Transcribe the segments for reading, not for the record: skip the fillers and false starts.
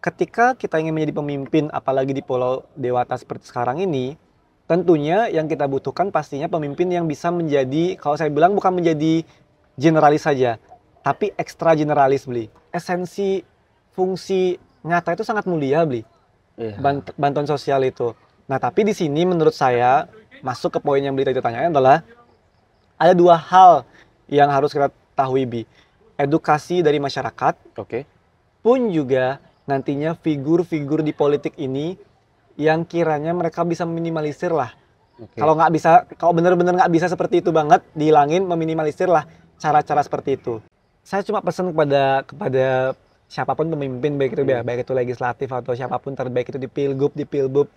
ketika kita ingin menjadi pemimpin, apalagi di Pulau Dewata seperti sekarang ini, tentunya yang kita butuhkan pastinya pemimpin yang bisa menjadi, kalau saya bilang bukan menjadi generalis saja, tapi ekstra generalis, Bli. Esensi, fungsi nyata itu sangat mulia, Bli. Iya. Bantuan sosial itu. Nah, tapi di sini menurut saya, masuk ke poin yang Bli tadi tanyain adalah, ada dua hal yang harus kita tahui, Bi. Edukasi dari masyarakat, Oke. pun juga nantinya figur-figur di politik ini yang kiranya mereka bisa meminimalisir lah. Oke. Kalau nggak bisa, kalau benar-benar nggak bisa seperti itu banget, dihilangin, meminimalisir lah cara-cara seperti itu. Saya cuma pesan kepada siapapun pemimpin, baik itu legislatif atau siapapun terbaik itu di Pilgub, di Pilbub.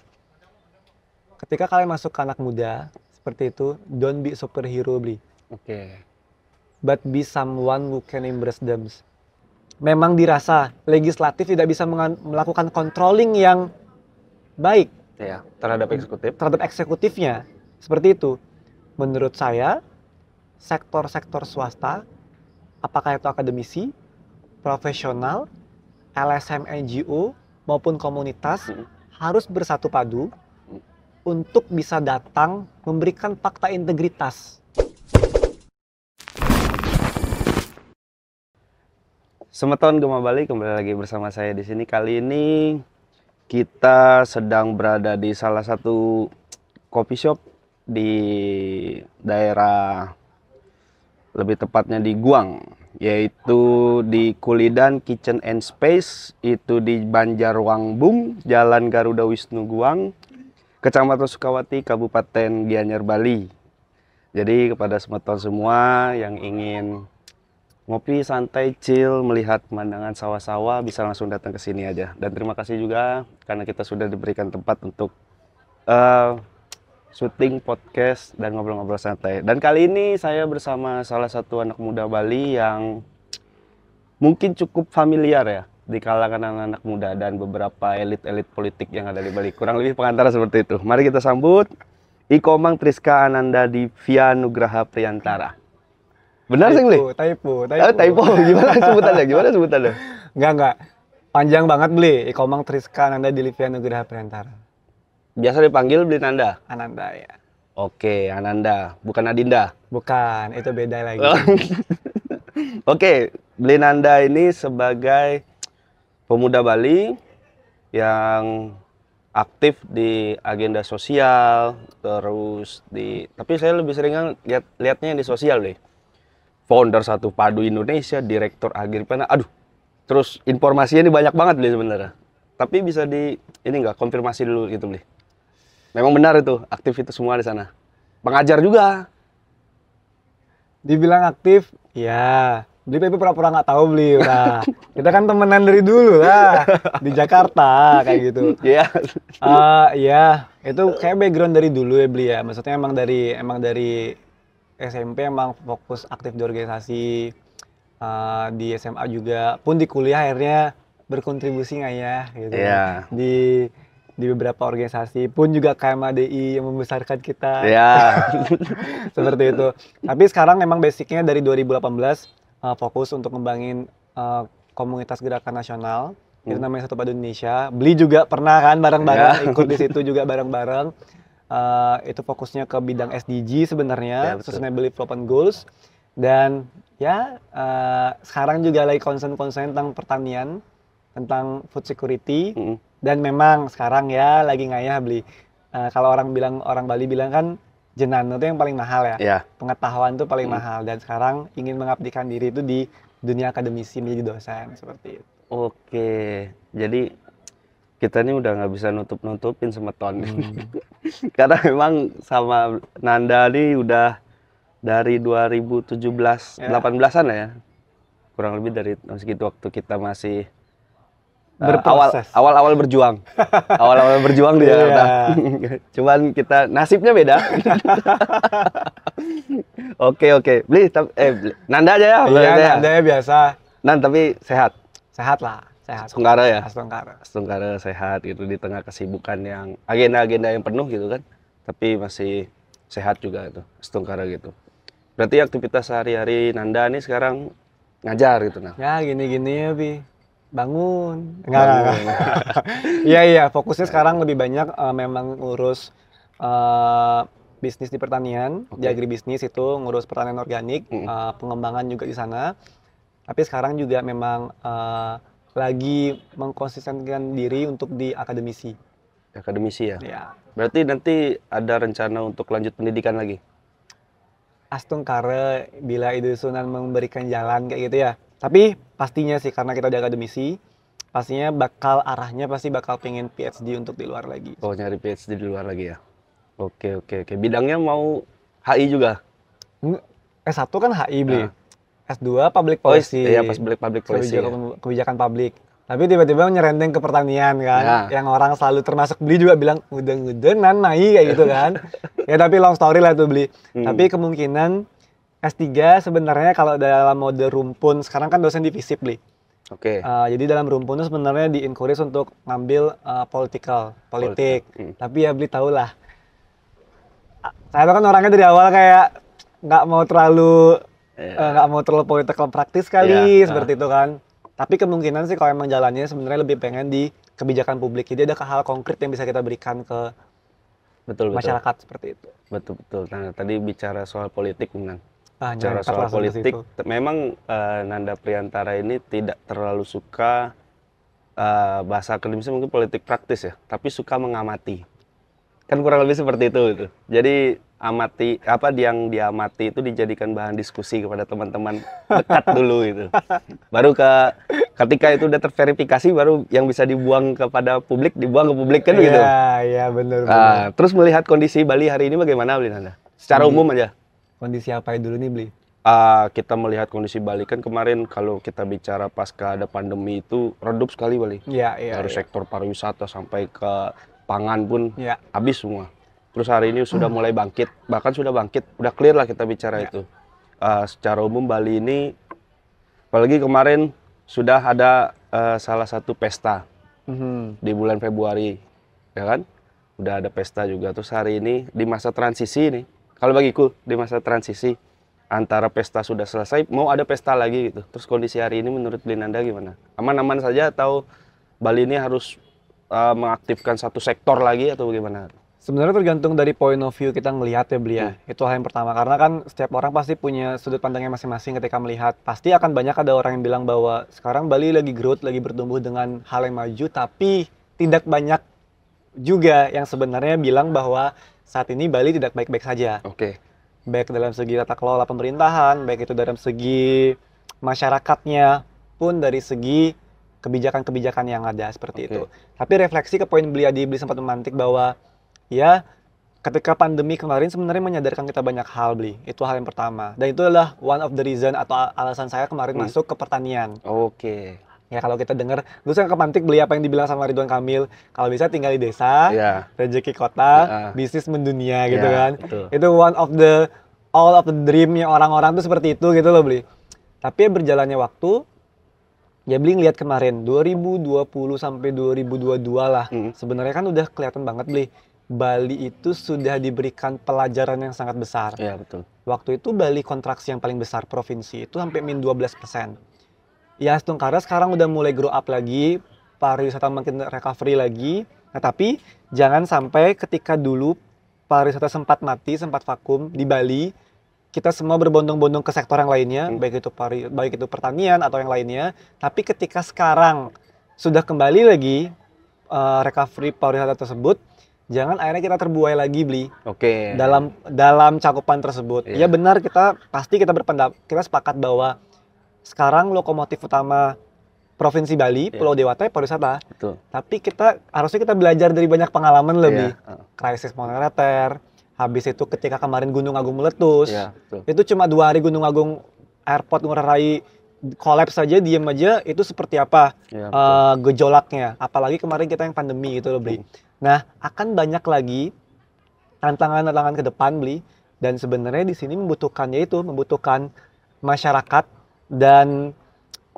Ketika kalian masuk ke anak muda seperti itu, don't be superhero, Bli. Oke. But be someone who can embrace them. Memang dirasa legislatif tidak bisa melakukan controlling yang baik Ya, terhadap eksekutif. terhadap eksekutifnya. Seperti itu. Menurut saya, sektor-sektor swasta, apakah itu akademisi, profesional, LSM NGO, maupun komunitas, harus bersatu padu untuk bisa datang memberikan fakta integritas. Semeton Gema Bali, kembali lagi bersama saya di sini. Kali ini kita sedang berada di salah satu coffee shop di daerah, lebih tepatnya di Guang, yaitu di Kulidan Kitchen and Space, itu di Banjarwangbung, Jalan Garuda Wisnu Guang, Kecamatan Sukawati, Kabupaten Gianyar, Bali. Jadi kepada semeton semua yang ingin ngopi santai, chill, melihat pemandangan sawah-sawah, bisa langsung datang ke sini aja. Dan terima kasih juga karena kita sudah diberikan tempat untuk syuting podcast dan ngobrol-ngobrol santai. Dan kali ini saya bersama salah satu anak muda Bali yang mungkin cukup familiar ya di kalangan anak-anak muda dan beberapa elit-elit politik yang ada di Bali. Kurang lebih pengantara seperti itu. Mari kita sambut Ikomang Triska Ananda Divya Nugraha Priantara. Benar sih, Bli? Typo. Typo. Gimana sebutannya? Enggak. Panjang banget, Bli. Ikomang Triska Ananda Divya Nugraha Priantara. Biasa dipanggil Bli Nanda. Ananda ya. Oke, Ananda, bukan Adinda. Bukan, itu beda lagi. Oke, Bli Nanda ini sebagai pemuda Bali yang aktif di agenda sosial, terus tapi saya lebih sering lihatnya di sosial deh. Founder Satu Padu Indonesia, Direktur Agripreneur. Aduh, terus informasinya ini banyak banget Bli sebenarnya. Tapi bisa ini nggak konfirmasi dulu gitu Bli. Memang benar itu, aktif itu semua di sana. Pengajar juga. Dibilang aktif, ya. Bli tapi pura-pura nggak tahu, Bli. Nah, kita kan temenan dari dulu lah di Jakarta kayak gitu. Iya. Ya, itu kayak background dari dulu ya, Bli ya. Maksudnya emang dari SMP emang fokus aktif di organisasi, di SMA juga, pun di kuliah akhirnya berkontribusi nggak ya gitu. Iya. Di beberapa organisasi, pun juga KMADI yang membesarkan kita. Iya. Seperti itu. Tapi sekarang memang basicnya dari 2018 fokus untuk ngembangin komunitas gerakan nasional. Itu namanya Satu Padu Indonesia. Beli juga pernah kan bareng-bareng, ikut di situ juga bareng-bareng. Itu fokusnya ke bidang SDG sebenarnya, Sustainable Development Goals. Dan ya sekarang juga lagi concern tentang pertanian, tentang food security. Dan memang sekarang ya lagi ngayah Beli. Kalau orang Bali bilang kan jenano itu yang paling mahal ya. Iya. Pengetahuan itu paling mahal. Dan sekarang ingin mengabdikan diri itu di dunia akademisi menjadi dosen seperti itu. Oke, jadi kita ini udah nggak bisa nutup-nutupin semeton. Karena memang sama Nanda nih udah dari 2017, 18-an ya. Kurang lebih dari segitu waktu kita masih berproses. awal-awal berjuang. Awal-awal berjuang di Jakarta. Cuman kita nasibnya beda. Oke. Bli, Nanda aja ya. Iya, Nanda ya biasa. Nan, tapi sehat. Sehat lah, sehat. Setungkara ya? Setungkara Sehat gitu di tengah kesibukan yang agenda-agenda yang penuh gitu kan. Tapi masih sehat juga itu, setungkara gitu. Berarti aktivitas sehari-hari Nanda nih sekarang ngajar gitu nah. Ya gini-gini ya, Bi. bangun. Enggak. Iya, iya, fokusnya sekarang lebih banyak memang ngurus eh, bisnis di pertanian, di Oke. agribisnis itu ngurus pertanian organik, Mm-mm. pengembangan juga di sana. Tapi sekarang juga memang lagi mengkonsistenkan diri untuk di akademisi. Akademisi ya. Ya, Berarti nanti ada rencana untuk lanjut pendidikan lagi. astung kare bila itu sunan memberikan jalan kayak gitu ya. Tapi pastinya sih karena kita di akademisi, pastinya bakal arahnya pasti bakal pengen PhD untuk di luar lagi. Oh, nyari PhD di luar lagi ya. Oke, oke, oke. Bidangnya mau HI juga. S1 kan HI beli. Nah. S2 public Oh, policy, iya pas public policy ya. kebijakan publik. Tapi tiba-tiba nyerendeng ke pertanian kan, Ya. yang orang selalu termasuk beli juga bilang udah naik kayak gitu kan. Ya tapi long story lah tuh beli. Tapi kemungkinan S3 sebenarnya kalau dalam mode rumpun, sekarang kan dosen di FISIP beli. Oke. Jadi dalam rumpun itu sebenarnya di encourage untuk ngambil politik. Tapi ya beli tahu lah. Saya tuh kan orangnya dari awal kayak nggak mau terlalu political praktis kali Iya, seperti itu kan. Tapi kemungkinan sih kalau emang jalannya sebenarnya lebih pengen di kebijakan publik. Jadi ada hal konkret yang bisa kita berikan ke betul, betul. masyarakat seperti itu. Betul, betul. Nah, tadi bicara soal politik, Nan. Bicara Nyangkat soal langsung ke politik, situ. memang Nanda Priantara ini tidak terlalu suka bahasa akademisnya mungkin politik praktis ya, tapi suka mengamati. Kan kurang lebih seperti itu gitu. Jadi amati apa yang diamati itu dijadikan bahan diskusi kepada teman-teman dekat dulu gitu. Baru ketika itu udah terverifikasi baru yang bisa dibuang kepada publik dibuang ke publik kan gitu. Iya, iya benar. Terus melihat kondisi Bali hari ini bagaimana, Bli Nanda? Secara umum aja. Kondisi apa dulu nih beli? Kita melihat kondisi Bali kan kemarin kalau kita bicara pasca ada pandemi itu redup sekali Bali. Iya, iya. Dari sektor pariwisata sampai ke pangan pun Iya. habis semua. Terus hari ini sudah mulai bangkit, bahkan sudah bangkit, udah clear lah kita bicara itu. Secara umum Bali ini, apalagi kemarin sudah ada salah satu pesta di bulan Februari, ya kan? Udah ada pesta juga. Terus hari ini di masa transisi nih, kalau bagiku di masa transisi antara pesta sudah selesai, mau ada pesta lagi gitu. Terus kondisi hari ini menurut Blinanda gimana? Aman-aman saja atau Bali ini harus mengaktifkan satu sektor lagi atau bagaimana? Sebenarnya tergantung dari point of view kita ngelihat ya beli ya. Itu hal yang pertama karena kan setiap orang pasti punya sudut pandangnya masing-masing ketika melihat. Pasti akan banyak ada orang yang bilang bahwa sekarang Bali lagi growth, lagi bertumbuh dengan hal yang maju, tapi tidak banyak juga yang sebenarnya bilang bahwa saat ini Bali tidak baik-baik saja. Oke. Baik dalam segi tata kelola pemerintahan, baik itu dalam segi masyarakatnya, pun dari segi kebijakan-kebijakan yang ada seperti itu. Tapi refleksi ke poin beli sempat memantik bahwa ya ketika pandemi kemarin sebenarnya menyadarkan kita banyak hal beli. Itu hal yang pertama. Dan itu adalah one of the reason atau alasan saya kemarin masuk ke pertanian. Oke. Ya kalau kita dengar, dulu saya kemantik beli apa yang dibilang sama Ridwan Kamil. Kalau bisa tinggal di desa, rezeki kota, bisnis mendunia gitu kan. Betul. Itu one of the all of the dreamnya orang-orang tuh seperti itu gitu loh beli. Tapi berjalannya waktu, ya beli ngeliat kemarin 2020 sampai 2022 lah. Sebenarnya kan udah kelihatan banget beli. Bali itu sudah diberikan pelajaran yang sangat besar. Iya betul. Waktu itu Bali kontraksi yang paling besar provinsi itu sampai min 12%. Ya Stungkara sekarang udah mulai grow up lagi, pariwisata makin recovery lagi. Nah tapi jangan sampai ketika dulu pariwisata sempat mati, sempat vakum di Bali, kita semua berbondong-bondong ke sektor yang lainnya, baik itu pertanian atau yang lainnya. Tapi ketika sekarang sudah kembali lagi recovery pariwisata tersebut, jangan akhirnya kita terbuai lagi beli. Oke. Dalam cakupan tersebut. Ya benar kita kita sepakat bahwa sekarang lokomotif utama Provinsi Bali, Pulau Dewata pariwisata. Betul. Tapi harusnya kita belajar dari banyak pengalaman lebih. Krisis moneter, habis itu ketika kemarin Gunung Agung meletus. Itu cuma 2 hari Gunung Agung airport Ngurah Rai kolaps saja, diem aja, itu seperti apa gejolaknya. Apalagi kemarin kita yang pandemi gitu loh, Bli. Nah, akan banyak lagi tantangan-tantangan ke depan, Bli. Dan sebenarnya di sini membutuhkan masyarakat dan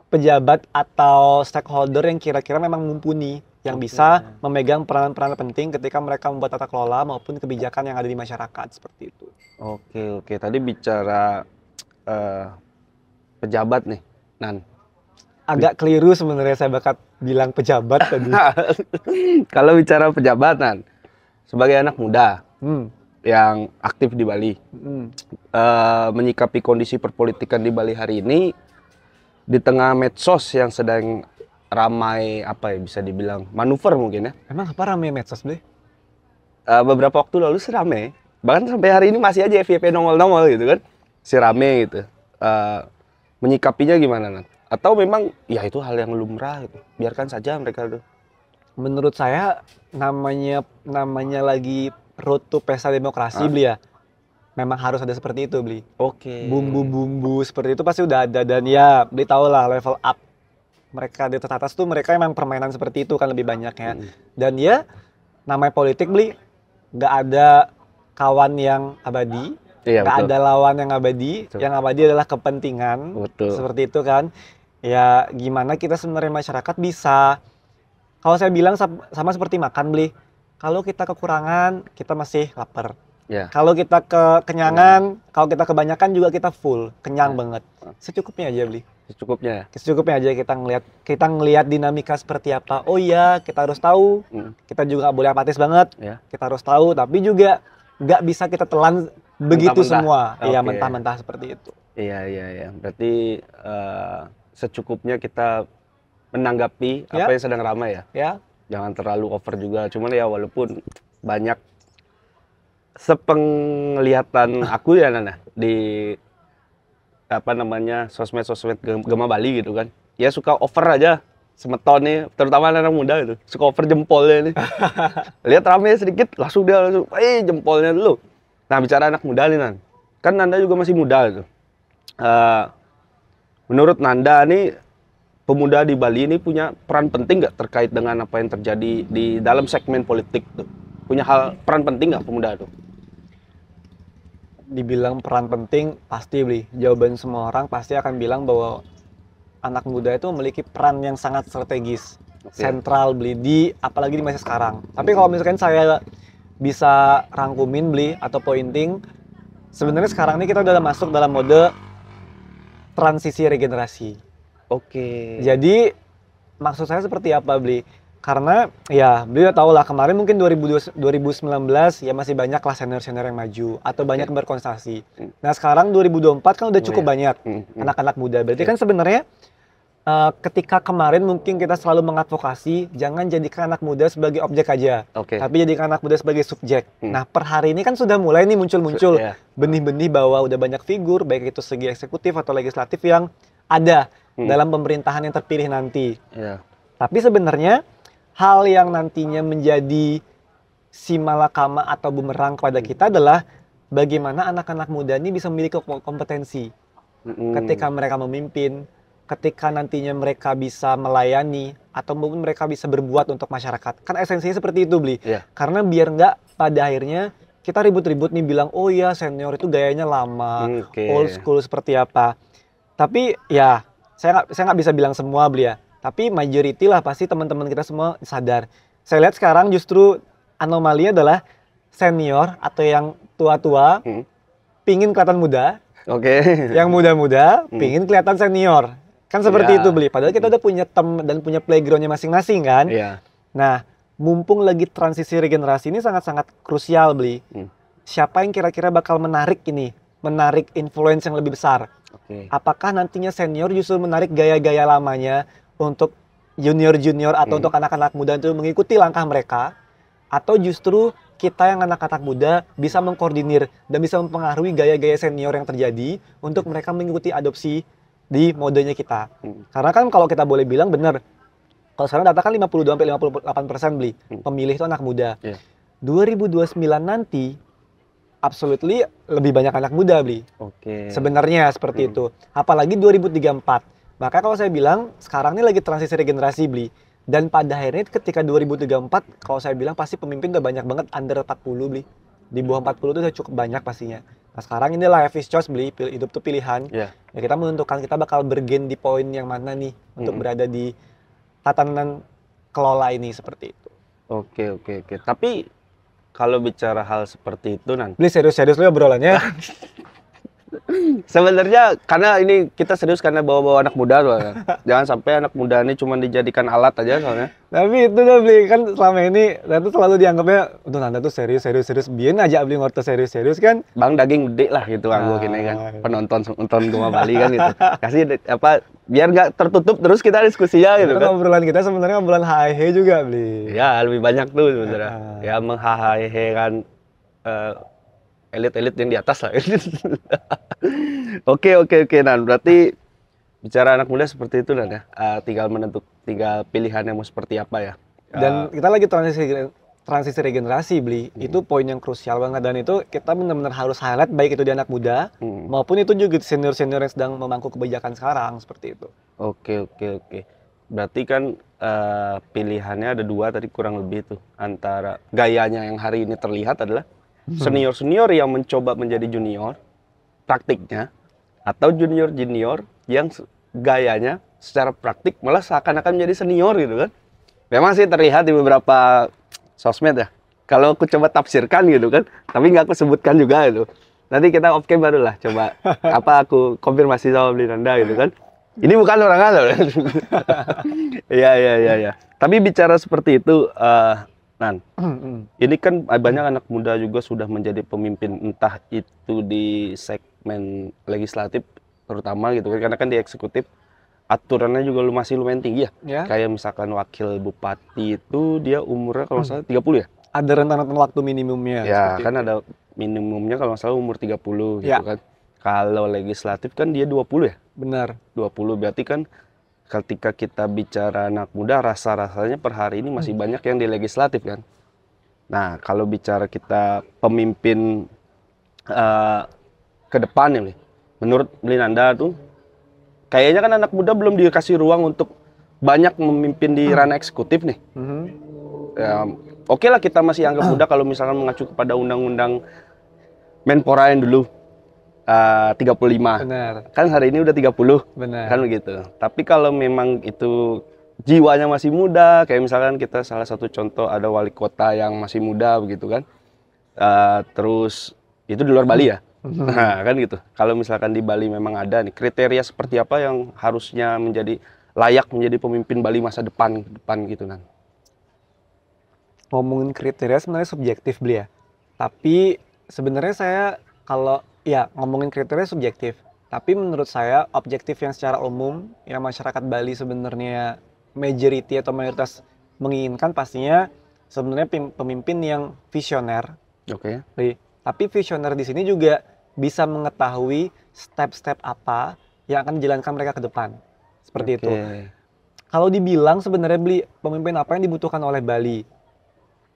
pejabat atau stakeholder yang kira-kira memang mumpuni, yang bisa memegang peranan-peranan penting ketika mereka membuat tata kelola maupun kebijakan yang ada di masyarakat, seperti itu. Oke. Tadi bicara pejabat nih, Nan. agak keliru sebenarnya saya bakal bilang pejabat tadi. Kalau bicara pejabatan, sebagai anak muda Hmm. yang aktif di Bali, Hmm. menyikapi kondisi perpolitikan di Bali hari ini, di tengah medsos yang sedang ramai, apa ya, bisa dibilang manuver mungkin ya. Emang apa rame medsos, Ble? Beberapa waktu lalu sih rame, bahkan sampai hari ini masih aja FYP nongol-nongol gitu kan, si rame gitu. Menyikapinya gimana, Nat? Atau memang ya itu hal yang lumrah gitu, biarkan saja mereka tuh. Menurut saya namanya lagi road to pesta demokrasi, Bli ya. Memang harus ada seperti itu, Bli. Oke. Bumbu-bumbu seperti itu pasti udah ada, dan ya Bli tau lah level up mereka di atas tuh, mereka emang permainan seperti itu kan lebih banyaknya. Dan ya namanya politik, Bli, nggak ada kawan yang abadi, Iya, nggak betul. ada lawan yang abadi. Betul. Yang abadi adalah kepentingan. Betul. Seperti itu kan. Ya gimana kita sebenarnya masyarakat bisa, kalau saya bilang sama seperti makan, Bli, kalau kita kekurangan kita masih lapar. Ya. Kalau kita kekenyangan, kalau kita kebanyakan juga kita full, kenyang banget. Secukupnya aja, Bli. Secukupnya ya. Secukupnya aja kita ngelihat dinamika seperti apa. Oh iya, kita harus tahu. Kita juga nggak boleh apatis banget. Ya. Kita harus tahu, tapi juga nggak bisa kita telan begitu semua. Mentah-mentah. Iya, Oke. mentah-mentah seperti itu. Iya. Berarti secukupnya kita menanggapi Ya. apa yang sedang ramai ya. Ya, Jangan terlalu over juga. Cuman ya walaupun banyak sepenglihatan aku ya, Nana, di apa namanya, sosmed Gema Bali gitu kan. Ya suka over aja semeton nih, terutama anak muda itu. Suka over jempolnya nih. Lihat rame sedikit langsung jempolnya dulu. Nah, bicara anak muda nih, Nan. Kan Nanda juga masih muda gitu. Menurut Nanda nih, pemuda di Bali ini punya peran penting nggak terkait dengan apa yang terjadi di dalam segmen politik tuh? Punya peran penting nggak pemuda tuh? dibilang peran penting pasti, Bli. Jawaban semua orang pasti akan bilang bahwa anak muda itu memiliki peran yang sangat strategis, sentral, Bli, apalagi di masa sekarang. Tapi kalau misalkan saya bisa rangkumin, Bli, atau pointing, sebenarnya sekarang ini kita udah masuk dalam mode transisi regenerasi. Oke. Jadi maksud saya seperti apa, Bli? Karena ya beliau tahu lah kemarin mungkin 2019 ya masih banyak lah senior-senior yang maju atau banyak yang berkonsentrasi. Nah sekarang 2024 kan udah cukup banyak anak-anak muda. Berarti kan sebenarnya ketika kemarin mungkin kita selalu mengadvokasi jangan jadikan anak muda sebagai objek aja, tapi jadikan anak muda sebagai subjek. Nah per hari ini kan sudah mulai nih muncul-muncul benih-benih bahwa udah banyak figur baik itu segi eksekutif atau legislatif yang ada dalam pemerintahan yang terpilih nanti. Tapi sebenarnya hal yang nantinya menjadi si malakama atau bumerang kepada kita adalah bagaimana anak-anak muda ini bisa memiliki kompetensi ketika mereka memimpin, ketika nantinya mereka bisa melayani atau mungkin mereka bisa berbuat untuk masyarakat. Kan esensinya seperti itu, Bli. Karena biar nggak pada akhirnya kita ribut-ribut nih bilang, oh ya senior itu gayanya lama, old school seperti apa. Tapi ya saya nggak bisa bilang semua, Bli ya. Tapi majority lah pasti teman-teman kita semua sadar. Saya lihat sekarang justru anomali adalah senior atau yang tua-tua pingin kelihatan muda. Yang muda-muda pingin kelihatan senior. Kan seperti itu, Bli. Padahal kita udah punya tem dan punya playgroundnya masing-masing kan. Nah, mumpung lagi transisi regenerasi ini sangat-sangat krusial, Bli. Siapa yang kira-kira bakal menarik influence yang lebih besar? Apakah nantinya senior justru menarik gaya-gaya lamanya untuk junior-junior atau untuk anak-anak muda itu mengikuti langkah mereka, atau justru kita yang anak-anak muda bisa mengkoordinir dan bisa mempengaruhi gaya-gaya senior yang terjadi untuk mereka mengikuti adopsi di modenya kita. Karena kan kalau kita boleh bilang benar, kalau sekarang data kan 52-58% Bli pemilih itu anak muda. 2029 nanti absolutely lebih banyak anak muda, Bli. Sebenarnya seperti itu. Apalagi 2034. Maka kalau saya bilang sekarang ini lagi transisi regenerasi, Bli. Dan pada akhirnya ketika 2034 kalau saya bilang pasti pemimpin udah banyak banget under 40, Bli. Di bawah 40 itu udah cukup banyak pastinya. Nah sekarang ini life is choice, Bli. Hidup tuh pilihan. Ya kita menentukan kita bakal bergen di poin yang mana nih untuk berada di tatanan kelola ini seperti itu. Oke. Tapi kalau bicara hal seperti itu nanti. Bli serius-serius lu obrolannya. Sebenarnya karena ini kita serius karena bawa-bawa anak muda loh. Jangan sampai anak muda ini cuma dijadikan alat aja soalnya. Tapi itu udah beli kan selama ini saya tuh selalu dianggapnya untuk Nanda tuh serius serius serius biar aja beli ngorto serius serius kan. Bang daging gede lah gitu anggo gini kan. Penonton Gema Bali kan gitu. Kasih apa biar nggak tertutup terus kita diskusinya gitu Itu kan. obrolan kita sebenarnya obrolan hahe juga beli. Ya lebih banyak tuh sebenarnya. Ya menghahahe kan elit-elit yang di atas lah. Oke Nan. Berarti bicara anak muda seperti itu Nan ya. Tinggal pilihannya mau seperti apa ya. Dan kita lagi transisi regenerasi beli. Itu poin yang krusial banget dan itu kita benar-benar harus highlight baik itu di anak muda maupun itu juga senior-senior yang sedang memangku kebijakan sekarang seperti itu. Oke. Berarti kan pilihannya ada dua tadi kurang lebih tuh. Antara gayanya yang hari ini terlihat adalah senior-senior yang mencoba menjadi junior praktiknya atau junior-junior yang gayanya secara praktik malah seakan-akan menjadi senior gitu kan. Memang sih terlihat di beberapa sosmed ya. Kalau aku coba tafsirkan gitu kan, tapi nggak aku sebutkan juga gitu. Nanti kita off cam baru lah coba apa aku konfirmasi sama Nanda gitu kan. Ini bukan orang asal. Iya. Tapi bicara seperti itu, Nan, ini kan banyak anak muda juga sudah menjadi pemimpin entah itu di segmen legislatif terutama gitu kan, karena kan di eksekutif aturannya juga masih lumayan tinggi ya. Kayak misalkan wakil bupati itu dia umurnya kalau nggak salah 30 ya? Ada rentan waktu minimumnya. Ya, kan itu. Ada minimumnya kalau nggak salah umur 30 gitu kan. Kalau legislatif kan dia 20 ya? Benar. 20 berarti kan ketika kita bicara anak muda rasa-rasanya per hari ini masih banyak yang di legislatif kan. Nah, kalau bicara kita pemimpin ke depan nih, menurut Nanda tuh kayaknya kan anak muda belum dikasih ruang untuk banyak memimpin di ranah eksekutif nih. Ya, oke lah kita masih anggap muda kalau misalkan mengacu kepada undang-undang Menpora yang dulu 35. Benar. Kan hari ini udah 30. Benar. Kan begitu. Tapi kalau memang itu jiwanya masih muda, kayak misalkan kita salah satu contoh ada wali kota yang masih muda begitu kan. Terus itu di luar Bali ya. Nah, kan gitu. Kalau misalkan di Bali memang ada nih kriteria seperti apa yang harusnya menjadi layak menjadi pemimpin Bali masa depan gitu kan. Ngomongin kriteria sebenarnya subjektif beli ya. Tapi sebenarnya saya kalau ya ngomongin kriteria subjektif. Tapi menurut saya objektif yang secara umum yang masyarakat Bali sebenarnya majority atau mayoritas menginginkan pastinya sebenarnya pemimpin yang visioner. Oke. Tapi visioner di sini juga bisa mengetahui step-step apa yang akan dijalankan mereka ke depan. Seperti itu. Kalau dibilang sebenarnya beli pemimpin apa yang dibutuhkan oleh Bali.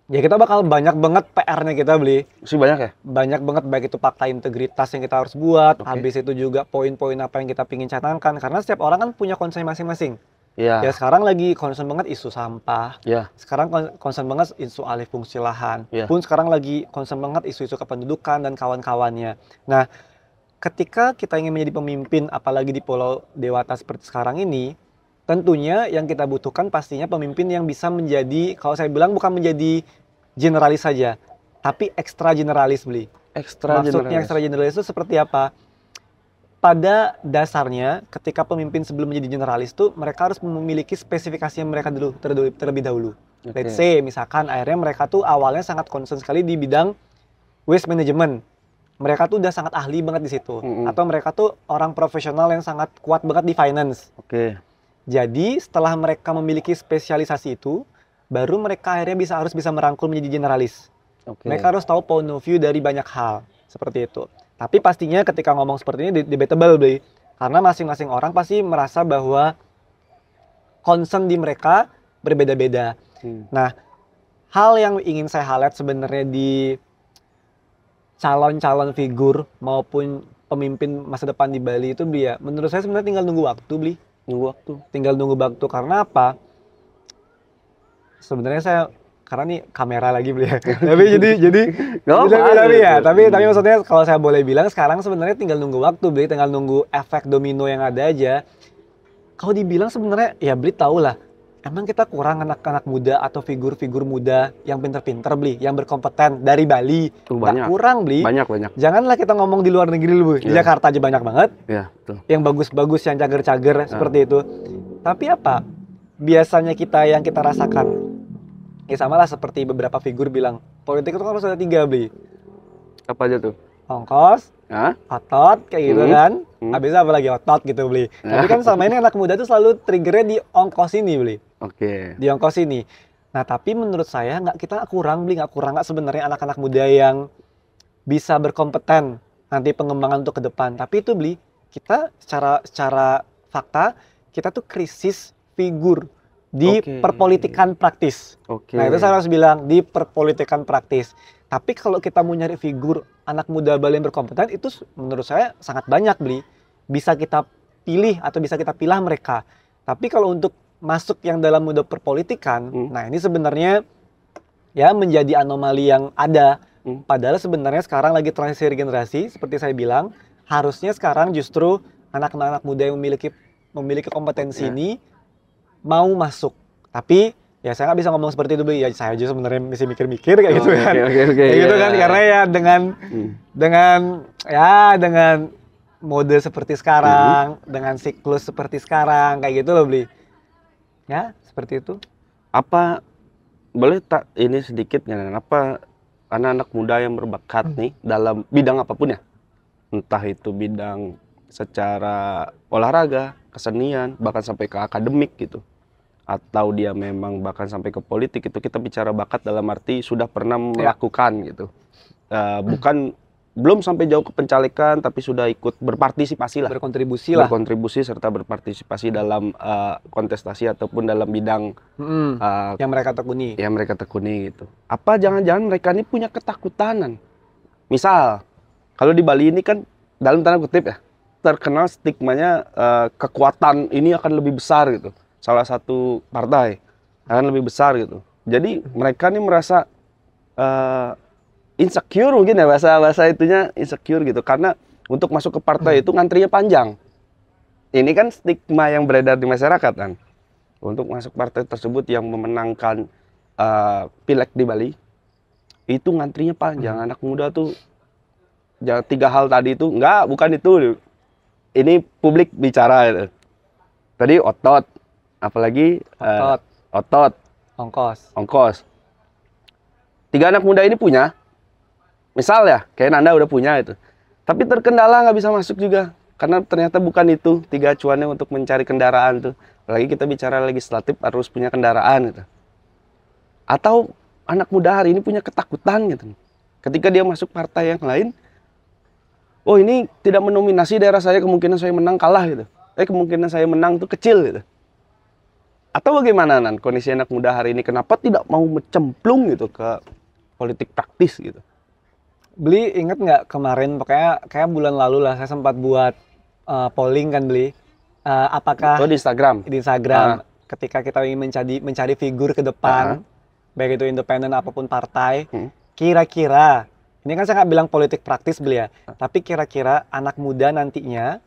Ya kita bakal banyak banget PR-nya kita beli. Masih banyak ya? Banyak banget baik itu fakta integritas yang kita harus buat. Habis itu juga poin-poin apa yang kita pingin canangkan. Karena setiap orang kan punya concern masing-masing. Ya sekarang lagi concern banget isu sampah. Sekarang concern banget isu alih fungsi lahan. Pun sekarang lagi concern banget isu-isu kependudukan dan kawan-kawannya. Nah, ketika kita ingin menjadi pemimpin apalagi di Pulau Dewata seperti sekarang ini, tentunya yang kita butuhkan pastinya pemimpin yang bisa menjadi, kalau saya bilang bukan menjadi generalis saja, tapi ekstra generalis beli. Maksudnya ekstra generalis itu seperti apa? Pada dasarnya ketika pemimpin sebelum menjadi generalis itu mereka harus memiliki spesifikasi yang mereka terlebih dahulu. Let's say misalkan akhirnya mereka tuh awalnya sangat concern sekali di bidang waste management. Mereka tuh udah sangat ahli banget di situ. Atau mereka tuh orang profesional yang sangat kuat banget di finance. Jadi setelah mereka memiliki spesialisasi itu, baru mereka akhirnya harus bisa merangkul menjadi generalis. Mereka harus tahu point of view dari banyak hal seperti itu. Tapi pastinya ketika ngomong seperti ini debatable beli, karena masing-masing orang pasti merasa bahwa concern di mereka berbeda-beda. Nah, hal yang ingin saya highlight sebenarnya di calon-calon figur maupun pemimpin masa depan di Bali itu dia, menurut saya sebenarnya tinggal nunggu waktu beli. Tinggal nunggu waktu karena apa? Sebenarnya saya karena nih kamera lagi beli ya. tapi maksudnya kalau saya boleh bilang sekarang sebenarnya tinggal nunggu waktu beli, tinggal nunggu efek domino yang ada aja. Kalau dibilang sebenarnya ya beli tahu lah emang kita kurang anak-anak muda atau figur-figur muda yang pinter-pinter beli, yang berkompeten dari Bali. Tuh, Nggak banyak. kurang beli. Banyak. Janganlah kita ngomong di luar negeri dulu, di Iya. Jakarta aja banyak banget. Ya, betul. Yang bagus-bagus, yang cager-cager seperti itu. Tapi apa? Biasanya yang kita rasakan, ya samalah seperti beberapa figur bilang, politik itu harus ada 3 beli. Apa aja tuh? Ongkos, Hah? otot, kayak gitu kan. Hmm. Habis apa lagi otot gitu beli. Tapi kan selama ini anak muda tuh selalu triggernya di ongkos ini beli. Oke. Di ongkos ini. Nah tapi menurut saya kita kurang sebenarnya anak-anak muda yang bisa berkompeten nanti pengembangan untuk ke depan. Tapi itu beli kita secara fakta kita tuh krisis figur di Oke. perpolitikan praktis. Oke. Nah itu saya harus bilang di perpolitikan praktis. Tapi kalau kita mau nyari figur anak muda Bali yang berkompeten itu menurut saya sangat banyak beli. Bisa kita pilih atau bisa kita pilah mereka. Tapi kalau untuk masuk yang dalam muda perpolitikan, nah ini sebenarnya ya menjadi anomali yang ada. Padahal sebenarnya sekarang lagi transisi regenerasi seperti saya bilang, harusnya sekarang justru anak-anak muda yang memiliki kompetensi ini mau masuk. Tapi ya saya nggak bisa ngomong seperti itu, ya saya aja sebenarnya masih mikir-mikir kayak gitu kan. Oke. Kayak gitu kan karena ya dengan mode seperti sekarang, dengan siklus seperti sekarang kayak gitu loh beli. Ya, seperti itu. Apa boleh tak ini sedikit nggak? Apa anak-anak muda yang berbakat nih dalam bidang apapun ya? Entah itu bidang secara olahraga, kesenian, bahkan sampai ke akademik gitu. Atau dia memang bahkan sampai ke politik, itu kita bicara bakat dalam arti sudah pernah melakukan gitu. Belum sampai jauh ke pencalekan, tapi sudah ikut berpartisipasi lah. Berkontribusi serta berpartisipasi dalam kontestasi ataupun dalam bidang yang mereka tekuni. Yang mereka tekuni gitu. Apa jangan-jangan mereka ini punya ketakutan? Misal, kalau di Bali ini kan dalam tanda kutip ya, terkenal stigmanya kekuatan ini akan lebih besar gitu. Salah satu partai akan lebih besar gitu. Jadi mereka nih merasa insecure mungkin ya, bahasa itunya insecure gitu, karena untuk masuk ke partai itu ngantrinya panjang. Ini kan stigma yang beredar di masyarakat kan. Untuk masuk partai tersebut yang memenangkan pileg di Bali itu ngantrinya panjang. Anak muda tuh 3 hal tadi itu bukan itu. Ini publik bicara gitu. Tadi otot, apalagi otot, ongkos. 3 anak muda ini punya. Misal ya, kayak Nanda udah punya itu. Tapi terkendala nggak bisa masuk juga. Karena ternyata bukan itu 3 acuannya untuk mencari kendaraan tuh. Apalagi kita bicara legislatif harus punya kendaraan gitu. Atau anak muda hari ini punya ketakutan gitu. Ketika dia masuk partai yang lain, oh ini tidak menominasi daerah saya, kemungkinan saya menang kalah gitu. Kemungkinan saya menang tuh kecil gitu. Atau bagaimana Nan, kondisi anak muda hari ini, kenapa tidak mau mencemplung gitu ke politik praktis gitu? Beli inget nggak kemarin, pokoknya kayak bulan lalu lah saya sempat buat polling kan beli. Apakah di Instagram? Di Instagram, ketika kita ingin mencari figur ke depan, baik itu independen apapun partai, kira-kira, ini kan saya nggak bilang politik praktis beli ya, tapi kira-kira anak muda nantinya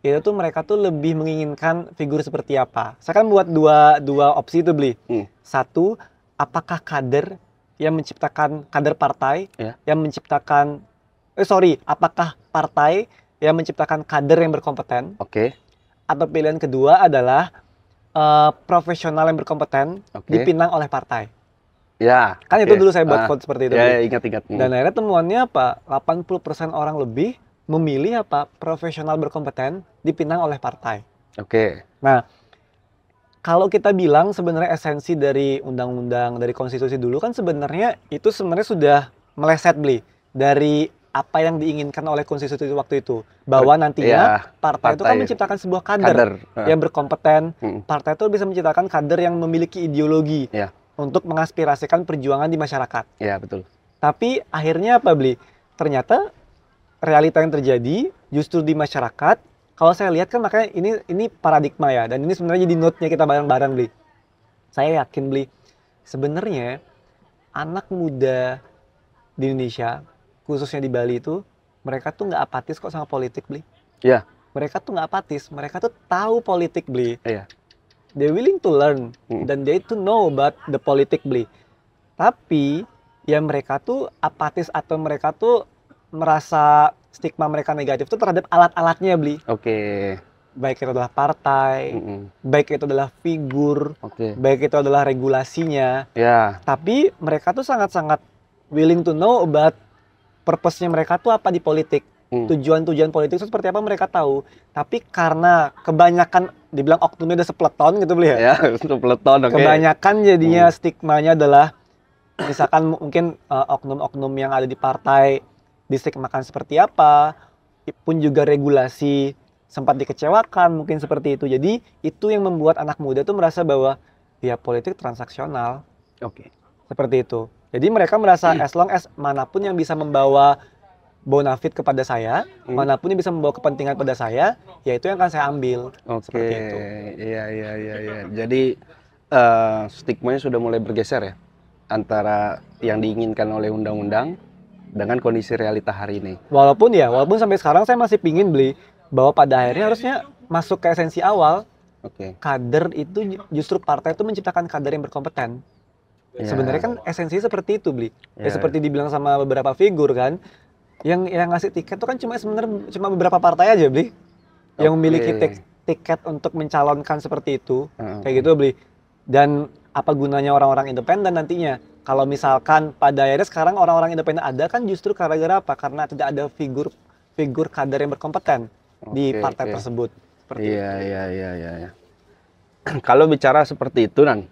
itu tuh mereka tuh lebih menginginkan figur seperti apa? Saya kan buat dua opsi itu beli. Satu, apakah kader yang menciptakan kader partai, yang menciptakan, apakah partai yang menciptakan kader yang berkompeten? Oke. Atau pilihan kedua adalah profesional yang berkompeten dipinang oleh partai. Ya. Kan itu dulu saya buat quote seperti itu. Ya, ingat. Dan akhirnya temuannya apa? 80% orang lebih memilih apa? Profesional berkompeten dipinang oleh partai. Oke. Nah, kalau kita bilang sebenarnya esensi dari undang-undang, dari konstitusi dulu kan sebenarnya sudah meleset beli dari apa yang diinginkan oleh konstitusi waktu itu, bahwa nantinya partai itu kan menciptakan sebuah kader yang berkompeten. Partai itu bisa menciptakan kader yang memiliki ideologi untuk mengaspirasikan perjuangan di masyarakat. Iya, betul. Tapi akhirnya apa beli? Ternyata realita yang terjadi justru di masyarakat. Kalau saya lihat kan makanya ini paradigma ya, dan ini sebenarnya jadi note-nya kita bareng-bareng beli. Saya yakin beli, sebenarnya anak muda di Indonesia, khususnya di Bali itu, mereka tuh nggak apatis sama politik beli. Iya. Mereka tuh nggak apatis, mereka tuh tahu politik beli. Iya. they willing to learn dan they to know about the politik beli. Tapi ya mereka tuh apatis atau mereka tuh merasa stigma mereka negatif tuh terhadap alat-alatnya beli. Oke. Baik itu adalah partai, baik itu adalah figur, baik itu adalah regulasinya. Ya. Tapi mereka tuh sangat-sangat willing to know about purpose-nya mereka tuh apa di politik. Tujuan-tujuan politik itu seperti apa mereka tahu. Tapi karena kebanyakan dibilang oknumnya udah sepeleton gitu beli ya. Ya, sepeleton, oke. Kebanyakan jadinya stigmanya adalah misalkan mungkin oknum-oknum yang ada di partai distigmakan seperti apa, pun juga regulasi sempat dikecewakan mungkin seperti itu. Jadi itu yang membuat anak muda tuh merasa bahwa ya politik transaksional. Oke. Seperti itu. Jadi mereka merasa as long as manapun yang bisa membawa bonafit kepada saya, manapun yang bisa membawa kepentingan pada saya, ya itu yang akan saya ambil. Oke. Iya. Jadi stigmanya sudah mulai bergeser ya antara yang diinginkan oleh undang-undang dengan kondisi realita hari ini. Walaupun sampai sekarang saya masih pingin beli bahwa pada akhirnya harusnya masuk ke esensi awal. Kader itu justru partai itu menciptakan kader yang berkompeten. Sebenarnya kan esensinya seperti itu beli. Ya seperti dibilang sama beberapa figur kan, yang ngasih tiket itu kan cuma beberapa partai aja beli, yang memiliki tiket untuk mencalonkan seperti itu, kayak gitu beli. Dan apa gunanya orang-orang independen nantinya? Kalau misalkan pada akhirnya sekarang orang-orang independen ada kan justru gara-gara apa? Karena tidak ada figur kader yang berkompeten di partai tersebut. Iya. Kalau bicara seperti itu Nan,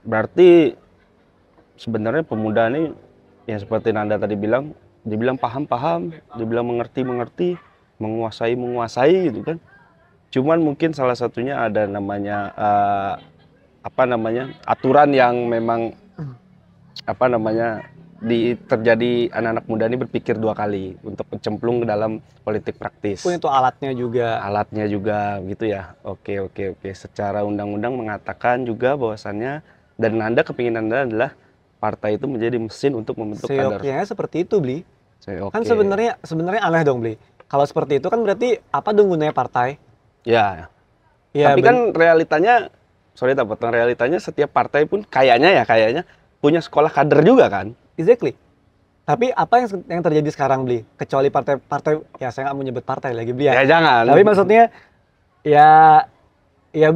berarti sebenarnya pemuda ini yang seperti Nanda tadi bilang, dibilang paham, dibilang mengerti, menguasai gitu kan. Cuman mungkin salah satunya ada namanya aturan yang memang terjadi anak-anak muda ini berpikir dua kali untuk mencemplung ke dalam politik praktis. Pun itu alatnya juga gitu ya. Oke. Secara undang-undang mengatakan juga bahwasannya, dan Nanda kepingin Nanda adalah partai itu menjadi mesin untuk membentuk kader. Seyogyanya seperti itu beli. Kan sebenarnya aneh dong beli. Kalau seperti itu kan berarti apa dong gunanya partai? Ya tapi kan realitanya, realitanya setiap partai pun kayaknya punya sekolah kader juga kan? Exactly. Tapi apa yang terjadi sekarang beli? Kecuali partai ya saya nggak mau nyebut partai lagi beli ya. Ya jangan. Tapi maksudnya ya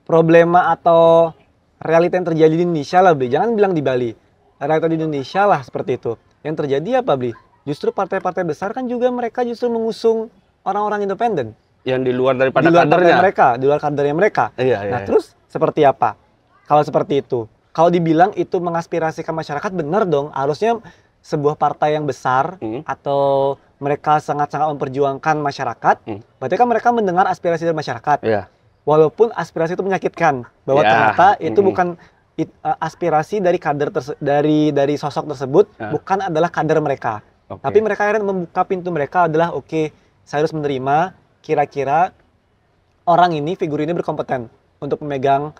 problema atau realita yang terjadi di Indonesia lah beli. Jangan bilang di Bali. Realita di Indonesia lah seperti itu. Yang terjadi apa beli? Justru partai-partai besar kan juga mereka justru mengusung orang-orang independen. Yang di luar daripada kadernya. Di luar kadernya mereka. Iya. Terus seperti apa? Kalau seperti itu? Kalau dibilang itu mengaspirasikan masyarakat, benar dong. Harusnya sebuah partai yang besar atau mereka sangat-sangat memperjuangkan masyarakat, berarti kan mereka mendengar aspirasi dari masyarakat. Walaupun aspirasi itu menyakitkan, bahwa ternyata itu bukan aspirasi dari kader dari sosok tersebut, bukan adalah kader mereka. Tapi mereka akhirnya membuka pintu mereka adalah saya harus menerima kira-kira orang ini, figur ini berkompeten untuk memegang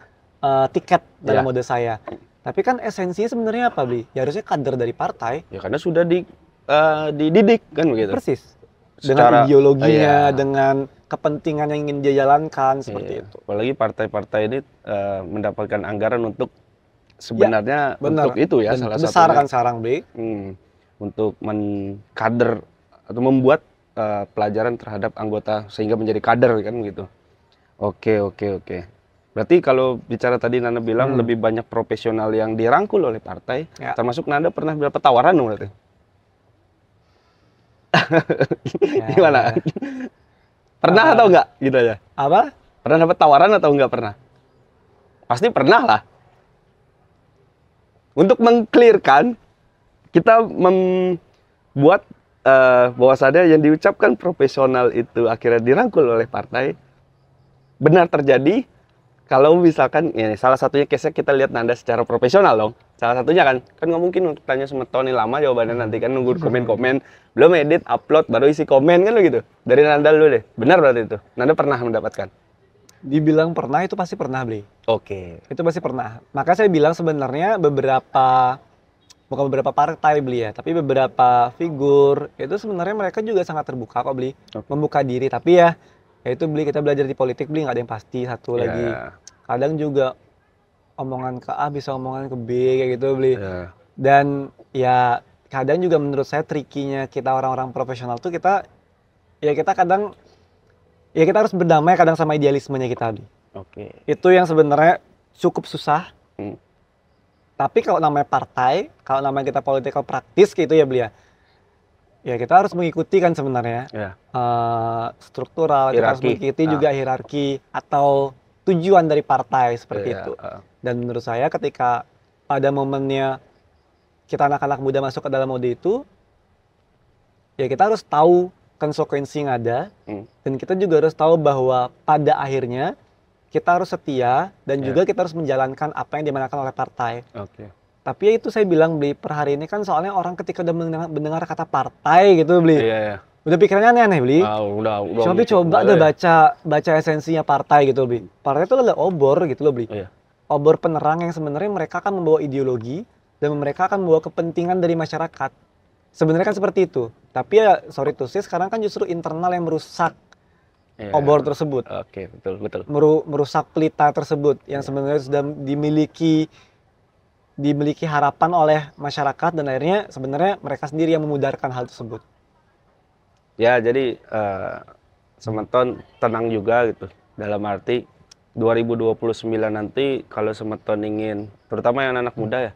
tiket dalam mode saya. Tapi kan esensinya sebenarnya apa, Bli? Ya harusnya kader dari partai. Ya karena sudah dididik kan begitu. Persis. Dengan ideologinya, dengan kepentingan yang ingin dia jalankan seperti itu. Apalagi partai-partai ini mendapatkan anggaran untuk sebenarnya untuk itu ya. Dan salah besar satunya kan sekarang, Bli. Untuk mengkader atau membuat pelajaran terhadap anggota sehingga menjadi kader kan begitu. Oke. Berarti kalau bicara tadi Nanda bilang lebih banyak profesional yang dirangkul oleh partai, termasuk Nanda pernah dapat tawaran dong berarti? Gimana? Pernah atau enggak gitu aja? Apa? Pernah dapat tawaran atau enggak pernah? Pasti pernah lah. Untuk mengclearkan, kita membuat bahwasannya yang diucapkan profesional itu akhirnya dirangkul oleh partai, benar terjadi. Kalau misalkan, ya, salah satunya case-nya kita lihat Nanda secara profesional dong. Salah satunya kan nggak mungkin untuk tanya sama Tony lama jawabannya nanti kan nunggu komen-komen, belum edit, upload, baru isi komen kan lo gitu. Dari Nanda dulu deh, benar berarti itu? Nanda pernah mendapatkan? Dibilang pernah, itu pasti pernah, Bli. Oke. Itu pasti pernah. Maka saya bilang sebenarnya bukan beberapa partai, Bli ya, tapi beberapa figur, itu sebenarnya mereka juga sangat terbuka kok, Bli. Membuka diri, tapi ya Ya itu beli, kita belajar di politik beli nggak ada yang pasti satu lagi. Ya, Kadang juga omongan ke A bisa omongan ke B kayak gitu beli. ya, Dan ya kadang juga menurut saya trikinya kita orang-orang profesional tuh kita ya kita kadang ya kita harus berdamai kadang sama idealismenya kita beli. oke. Itu yang sebenarnya cukup susah. Hmm, Tapi kalau namanya partai, kalau namanya kita political praktis gitu ya beli ya. Ya kita harus mengikuti kan sebenarnya ya, struktural, kita harus hierarki. mengikuti juga hierarki atau tujuan dari partai seperti Ya, itu. Dan menurut saya ketika pada momennya kita anak-anak muda masuk ke dalam mode itu, ya kita harus tahu konsekuensi yang ada dan kita juga harus tahu bahwa pada akhirnya kita harus setia dan juga kita harus menjalankan apa yang dimanakan oleh partai. oke. Tapi ya itu saya bilang beli per hari ini kan soalnya orang ketika udah mendengar kata partai gitu beli, Iya, ya. udah pikirannya aneh-aneh beli. Udah. Tapi coba deh baca esensinya partai gitu beli. Partai itu adalah obor gitu loh beli. Iya. Obor penerang yang sebenarnya mereka akan membawa ideologi dan mereka akan membawa kepentingan dari masyarakat. Sebenarnya kan seperti itu. Tapi ya sorry to say sekarang kan justru internal yang merusak Iya. obor tersebut. Oke, betul. Merusak pelita tersebut yang sebenarnya sudah dimiliki harapan oleh masyarakat dan akhirnya sebenarnya mereka sendiri yang memudarkan hal tersebut. Ya, jadi Semeton tenang juga gitu. Dalam arti 2029 nanti kalau Semeton ingin, terutama yang anak muda ya,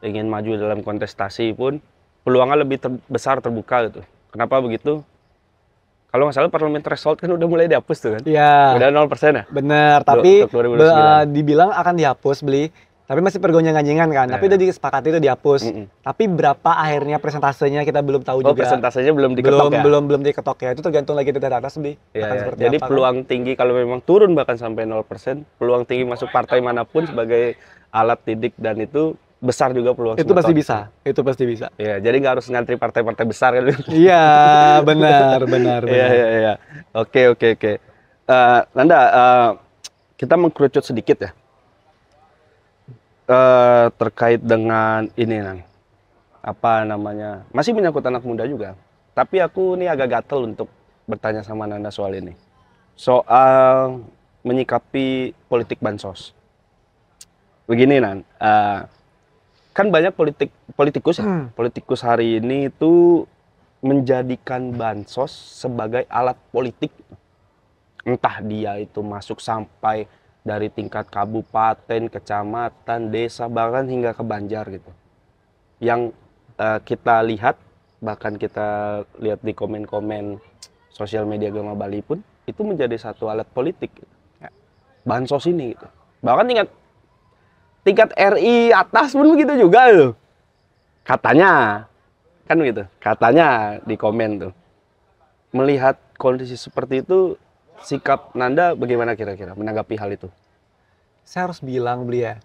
ingin maju dalam kontestasi pun peluangnya lebih besar terbuka gitu. Kenapa begitu? Kalau nggak salah parliament threshold kan udah mulai dihapus tuh kan? Iya. Udah 0% ya? Bener, tapi Untuk 2029. dibilang akan dihapus beli, tapi masih pergonjang-ganjingan kan. Tapi udah disepakati itu dihapus. Tapi berapa akhirnya presentasenya kita belum tahu juga. Persentasenya belum diketok ya? Belum diketok ya. Itu tergantung lagi dari atas beli. Ya. Jadi peluang tinggi kalau memang turun bahkan sampai 0%, peluang tinggi masuk partai manapun sebagai alat didik dan itu besar juga peluang itu pasti Semeton. bisa. Itu pasti bisa. Ya, jadi nggak harus ngantri partai-partai besar kan? Iya, benar. Iya. Oke. Nanda, kita mengkerucut sedikit ya. Terkait dengan ini Nan. Apa namanya? Masih menyangkut anak muda juga. Tapi aku nih agak gatel untuk bertanya sama Nanda soal ini. Soal menyikapi politik bansos. Begini Nan, kan banyak politikus ya. Politikus hari ini itu menjadikan bansos sebagai alat politik. Entah dia itu masuk sampai dari tingkat kabupaten, kecamatan, desa, bahkan hingga ke Banjar gitu. Yang kita lihat, bahkan kita lihat di komen-komen sosial media Gema Bali pun, itu menjadi satu alat politik. Bansos ini gitu. Bahkan tingkat RI atas pun begitu juga loh. Katanya, kan gitu. Katanya di komen tuh. Melihat kondisi seperti itu, sikap Nanda bagaimana kira-kira menanggapi hal itu? Saya harus bilang beli ya,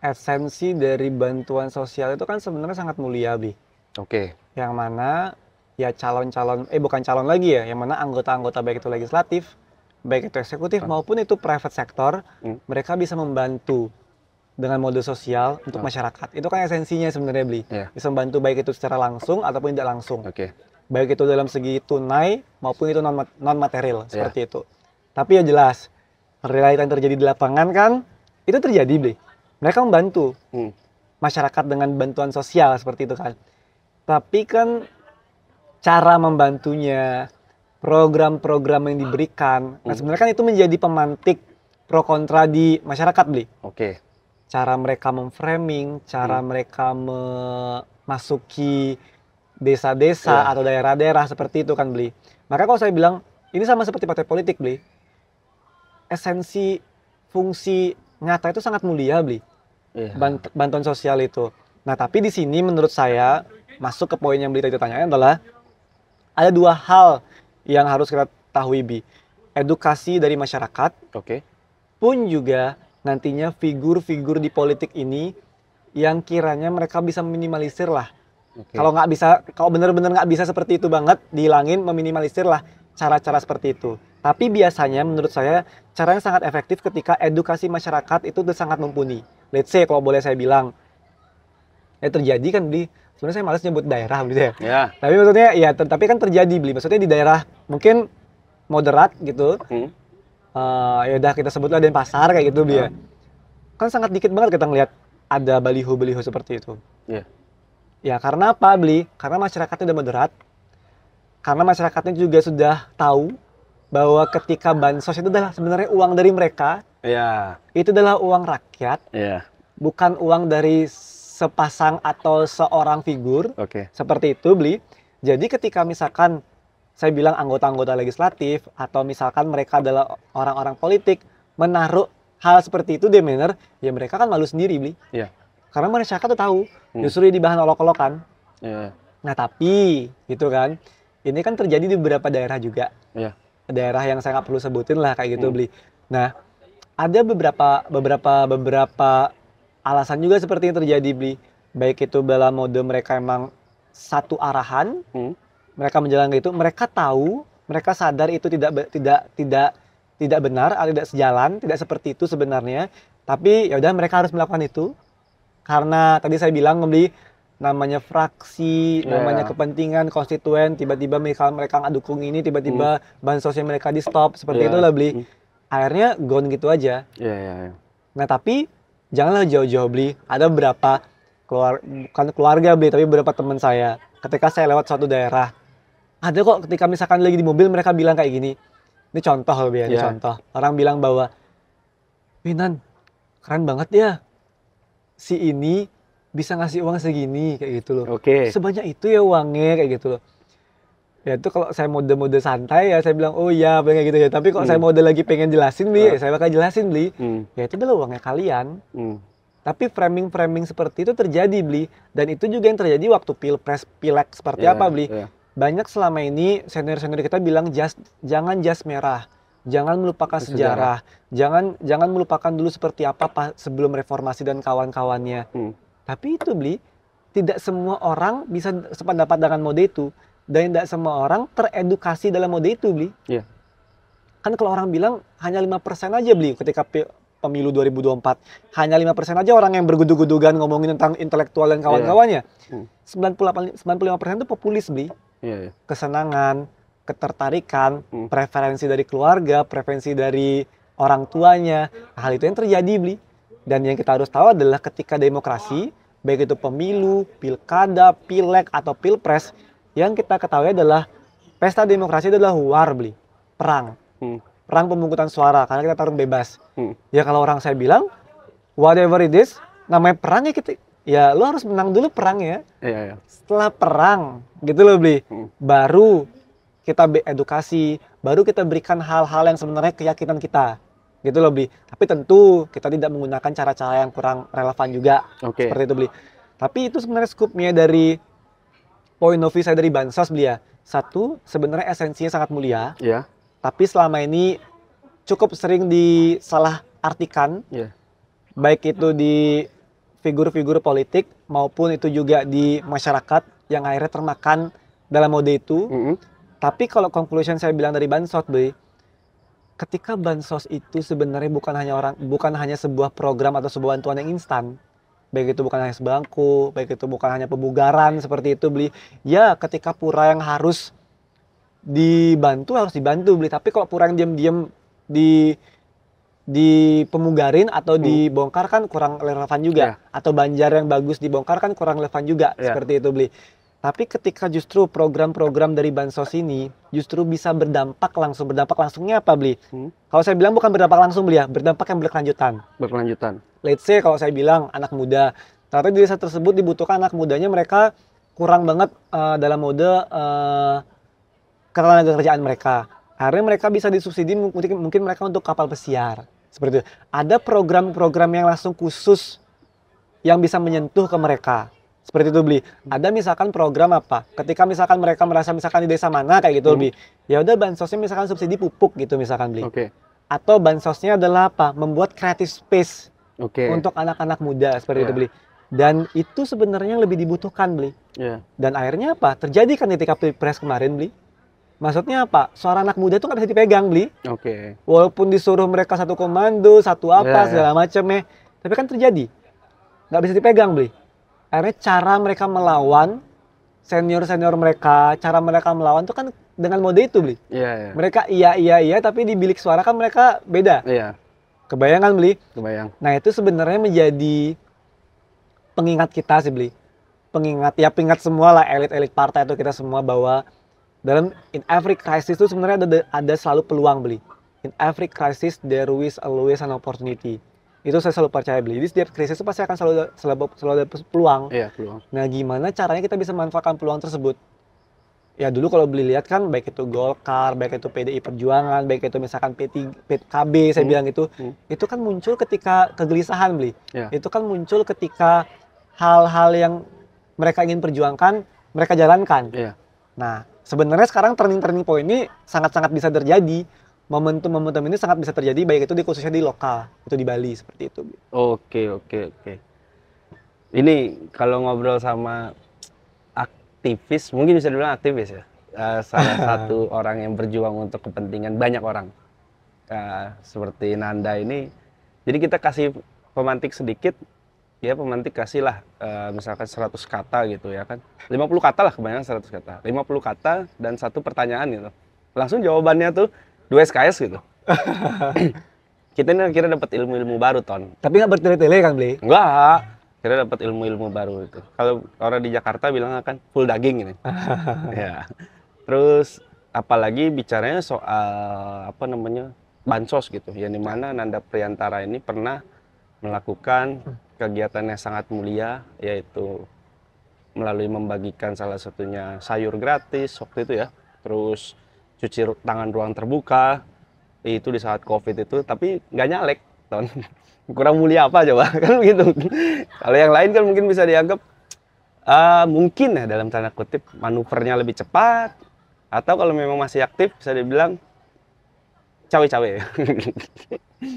esensi dari bantuan sosial itu kan sebenarnya sangat mulia Bi. Oke. Yang mana ya bukan calon lagi ya, yang mana anggota-anggota baik itu legislatif, baik itu eksekutif maupun itu private sector, mereka bisa membantu dengan mode sosial untuk masyarakat. Itu kan esensinya sebenarnya beli. Bisa membantu baik itu secara langsung ataupun tidak langsung. Baik itu dalam segi tunai maupun itu non material seperti itu. Tapi ya jelas realita yang terjadi di lapangan kan itu terjadi beli. Mereka membantu masyarakat dengan bantuan sosial seperti itu kan. Tapi kan cara membantunya, program-program yang diberikan, nah sebenarnya kan itu menjadi pemantik pro kontra di masyarakat beli. Cara mereka memframing, cara mereka memasuki desa-desa atau daerah-daerah seperti itu kan beli. Maka kalau saya bilang ini sama seperti partai politik beli. Esensi fungsi nyata itu sangat mulia beli. Bantuan sosial itu. Nah, tapi di sini menurut saya masuk ke poin yang beli tadi tanyain adalah ada dua hal yang harus kita tahui Bi. Edukasi dari masyarakat. Pun juga nantinya figur-figur di politik ini yang kiranya mereka bisa meminimalisir lah. Kalau nggak bisa, kalau benar-benar nggak bisa seperti itu banget, dihilangin, meminimalisir lah cara-cara seperti itu. Tapi biasanya menurut saya cara yang sangat efektif ketika edukasi masyarakat itu udah sangat mumpuni. Let's say kalau boleh saya bilang, ya terjadi kan Bli. Sebenarnya saya malas nyebut daerah Bli ya. Tapi maksudnya ya, tapi kan terjadi Bli. Maksudnya di daerah mungkin moderat gitu. Ya udah kita sebutlah Denpasar kayak gitu beli ya. Kan sangat dikit banget kita ngelihat ada baliho-baliho seperti itu. Iya. Ya karena apa beli? Karena masyarakatnya udah moderat. Karena masyarakatnya juga sudah tahu bahwa ketika bansos itu adalah sebenarnya uang dari mereka. Iya. Itu adalah uang rakyat. Iya. Bukan uang dari sepasang atau seorang figur. Oke. Seperti itu beli. Jadi ketika misalkan saya bilang anggota-anggota legislatif atau misalkan mereka adalah orang-orang politik menaruh hal seperti itu di manner, ya mereka kan malu sendiri beli. Iya. Karena masyarakat tuh tahu, justru di bahan olok-olokan. Iya. Nah tapi gitu kan, ini kan terjadi di beberapa daerah juga. Iya. Daerah yang saya nggak perlu sebutin lah kayak gitu beli. Nah ada beberapa alasan juga seperti yang terjadi beli. Baik itu dalam mode mereka emang satu arahan, mereka menjalankan itu, mereka tahu, mereka sadar itu tidak benar, atau tidak sejalan, tidak seperti itu sebenarnya. Tapi ya udah mereka harus melakukan itu karena tadi saya bilang beli namanya fraksi, namanya kepentingan konstituen, tiba-tiba mereka nggak dukung ini, tiba-tiba bansosnya mereka di stop, seperti itu lah beli. Akhirnya gone gitu aja. Nah tapi janganlah jauh-jauh beli. Ada beberapa bukan keluarga beli, tapi beberapa teman saya. Ketika saya lewat suatu daerah, ada kok ketika misalkan lagi di mobil mereka bilang kayak gini. Ini contoh loh ini contoh. Orang bilang bahwa, Winan, keren banget ya. Si ini bisa ngasih uang segini kayak gitu loh. Sebanyak itu ya uangnya kayak gitu loh. Ya itu kalau saya mode-mode santai ya saya bilang oh iya kayak gitu ya. Tapi kalau saya mode lagi pengen jelasin beli, saya bakal jelasin beli. Ya itu adalah uangnya kalian. Tapi framing-framing seperti itu terjadi beli. Dan itu juga yang terjadi waktu pilpres, pileg seperti apa beli. Banyak selama ini senior-senior kita bilang jangan jas merah. Jangan melupakan sejarah. Jangan melupakan dulu seperti apa sebelum reformasi dan kawan-kawannya. Tapi itu beli, tidak semua orang bisa sependapat dengan mode itu. Dan tidak semua orang teredukasi dalam mode itu beli. Kan kalau orang bilang hanya 5% aja beli ketika pemilu 2024. Hanya 5% aja orang yang bergudu-gudugan ngomongin tentang intelektual dan kawan-kawannya. 95% itu populis beli. Kesenangan, ketertarikan, preferensi dari keluarga, preferensi dari orang tuanya. Hal itu yang terjadi beli. Dan yang kita harus tahu adalah ketika demokrasi, baik itu pemilu, pilkada, pileg atau pilpres, yang kita ketahui adalah pesta demokrasi adalah war beli, perang. Perang pemungutan suara karena kita tarung bebas. Ya kalau orang saya bilang whatever it is, namanya perang ya kita ya lo harus menang dulu perangnya. Setelah perang gitu loh beli, baru kita edukasi, baru kita berikan hal-hal yang sebenarnya keyakinan kita. Gitu loh beli. Tapi tentu kita tidak menggunakan cara-cara yang kurang relevan juga. Seperti itu beli. Tapi itu sebenarnya skupnya dari point of view saya dari bansos beli ya. Satu, sebenarnya esensinya sangat mulia. Tapi selama ini cukup sering disalah artikan. Baik itu di figur-figur politik maupun itu juga di masyarakat yang akhirnya termakan dalam mode itu. Tapi kalau conclusion saya bilang dari bansos beli, ketika bansos itu sebenarnya bukan hanya sebuah program atau sebuah bantuan yang instan. Baik itu bukan hanya sembako, baik itu bukan hanya pemugaran seperti itu beli. Ya, ketika pura yang harus dibantu beli. Tapi kalau pura yang diam-diam di pemugarin atau dibongkar kan kurang relevan juga. Atau banjar yang bagus dibongkar kan kurang relevan juga. Seperti itu beli. Tapi ketika justru program-program dari bansos ini justru bisa berdampak langsungnya apa beli? Kalau saya bilang bukan berdampak langsung beli ya, berdampak yang berkelanjutan. Let's say kalau saya bilang anak muda, ternyata di desa tersebut dibutuhkan anak mudanya mereka kurang banget dalam mode ketenaga kerjaan mereka. Akhirnya mereka bisa disubsidi mungkin mereka untuk kapal pesiar. Seperti itu. Ada program-program yang langsung khusus yang bisa menyentuh ke mereka. Seperti itu beli. Ada misalkan program apa? Ketika misalkan mereka merasa misalkan di desa mana kayak gitu beli. Ya udah bansosnya misalkan subsidi pupuk gitu misalkan beli. Atau bansosnya adalah apa? Membuat creative space untuk anak-anak muda seperti itu beli. Dan itu sebenarnya yang lebih dibutuhkan beli. Dan akhirnya apa? Terjadi kan ketika pilpres kemarin beli. Maksudnya apa? Suara anak muda itu nggak bisa dipegang beli. Walaupun disuruh mereka satu komando, satu apa segala macam tapi kan terjadi. Nggak bisa dipegang beli. Akhirnya cara mereka melawan senior mereka, cara mereka melawan itu kan dengan mode itu, Bli. Iya, iya. Mereka iya, tapi di bilik suara kan mereka beda. Iya, Kebayang kan, Bli? kebayang. Nah, itu sebenarnya menjadi pengingat kita sih, Bli. Pengingat semua lah, elit-elit partai itu kita semua, bahwa dalam in every crisis itu sebenarnya ada selalu peluang, Bli. In every crisis there is always an opportunity. Itu saya selalu percaya, Bli. Jadi setiap krisis itu pasti akan selalu ada peluang. Iya, peluang. Nah, gimana caranya kita bisa memanfaatkan peluang tersebut? Ya dulu kalau Bli lihat kan, baik itu Golkar, baik itu PDI Perjuangan, baik itu misalkan PKB, saya bilang itu kan muncul ketika kegelisahan, Bli. Iya. Itu kan muncul ketika hal-hal yang mereka ingin perjuangkan, mereka jalankan. Iya. Nah, sebenarnya sekarang turning point ini sangat-sangat bisa terjadi. Momentum ini sangat bisa terjadi, baik itu khususnya di lokal, itu di Bali, seperti itu. Oke. Ini kalau ngobrol sama aktivis, mungkin bisa dibilang aktivis ya. Salah satu orang yang berjuang untuk kepentingan banyak orang. Seperti Nanda ini. Jadi kita kasih pemantik sedikit, ya pemantik kasihlah misalkan 100 kata gitu ya kan. 50 kata lah, kebanyakan 100 kata. 50 kata dan satu pertanyaan gitu. Langsung jawabannya tuh 2 SKS gitu. Kita ini akhirnya dapat ilmu-ilmu baru, Ton. Tapi nggak bertele-tele kan, Bli? Enggak. Akhirnya dapat ilmu-ilmu baru itu. Kalau orang di Jakarta bilang akan full daging ini. Ya. Terus apalagi bicaranya soal bansos gitu. Yang dimana Nanda Priantara ini pernah melakukan kegiatan yang sangat mulia, yaitu melalui membagikan salah satunya sayur gratis waktu itu ya. Terus cuci tangan ruang terbuka itu di saat COVID itu, tapi nggak nyalek, Ton. Kurang mulia apa coba kan begitu. Kalau yang lain kan mungkin bisa dianggap mungkin ya dalam tanda kutip manuvernya lebih cepat, atau kalau memang masih aktif bisa dibilang cawe-cawe.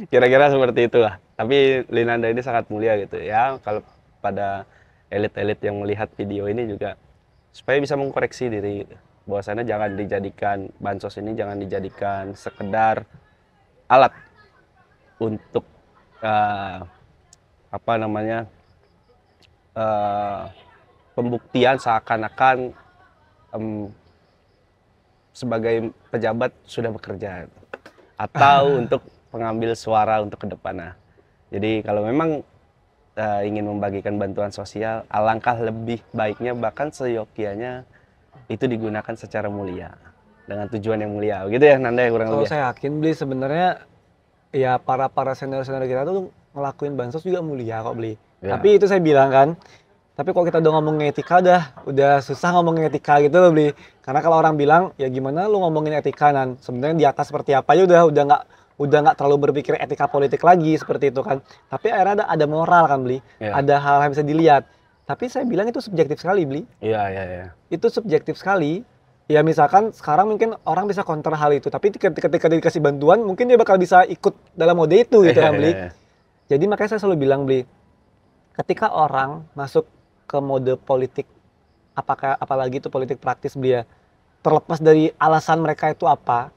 Kira-kira seperti itulah. Tapi Linanda ini sangat mulia gitu ya. Kalau pada elit-elit yang melihat video ini juga supaya bisa mengkoreksi diri gitu. Bahwasannya jangan dijadikan bansos ini, jangan dijadikan sekedar alat untuk pembuktian seakan-akan sebagai pejabat sudah bekerja atau untuk pengambil suara untuk ke depan. Nah, jadi kalau memang ingin membagikan bantuan sosial, alangkah lebih baiknya bahkan seyogianya itu digunakan secara mulia dengan tujuan yang mulia, gitu ya Nanda ya kurang lebih. Kalau saya yakin, Bli, sebenarnya ya para senior kita tuh ngelakuin bansos juga mulia kok, Bli. Ya. Tapi itu saya bilang kan, tapi kalau kita udah ngomongin etika udah susah ngomongin etika gitu loh, Bli. Karena kalau orang bilang ya gimana lu ngomongin etika, nan sebenarnya di atas seperti apa aja udah nggak terlalu berpikir etika politik lagi seperti itu kan. Tapi akhirnya ada moral kan, Bli. Ya. Ada hal yang bisa dilihat. Tapi saya bilang itu subjektif sekali, Bli. Iya. Itu subjektif sekali. Ya misalkan sekarang mungkin orang bisa counter hal itu, tapi ketika dikasih bantuan mungkin dia bakal bisa ikut dalam mode itu gitu kan, Bli. Jadi makanya saya selalu bilang, Bli, ketika orang masuk ke mode politik, apalagi itu politik praktis, Bli ya, terlepas dari alasan mereka itu apa,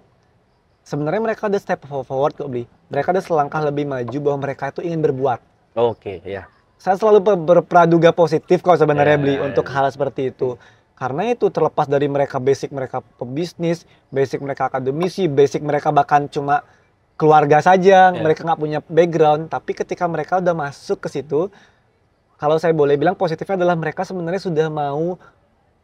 sebenarnya mereka ada step forward kok, Bli. Mereka ada selangkah lebih maju bahwa mereka itu ingin berbuat. Oke, ya. Saya selalu berpraduga positif kok sebenarnya, Bli, untuk hal seperti itu. Karena itu terlepas dari mereka basic mereka pebisnis, basic mereka akademisi, basic mereka bahkan cuma keluarga saja, mereka nggak punya background. Tapi ketika mereka udah masuk ke situ, kalau saya boleh bilang positifnya adalah mereka sebenarnya sudah mau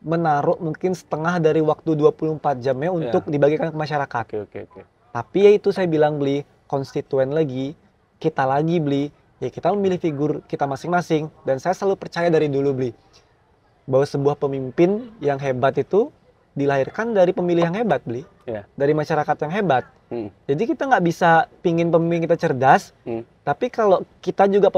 menaruh mungkin setengah dari waktu 24 jamnya untuk dibagikan ke masyarakat. Oke. Tapi ya itu saya bilang, Bli, konstituen lagi, kita lagi, Bli, ya kita memilih figur kita masing-masing. Dan saya selalu percaya dari dulu, Bli, bahwa sebuah pemimpin yang hebat itu dilahirkan dari pemilih yang hebat, Bli. Dari masyarakat yang hebat. Jadi kita nggak bisa pingin pemimpin kita cerdas, tapi kalau kita juga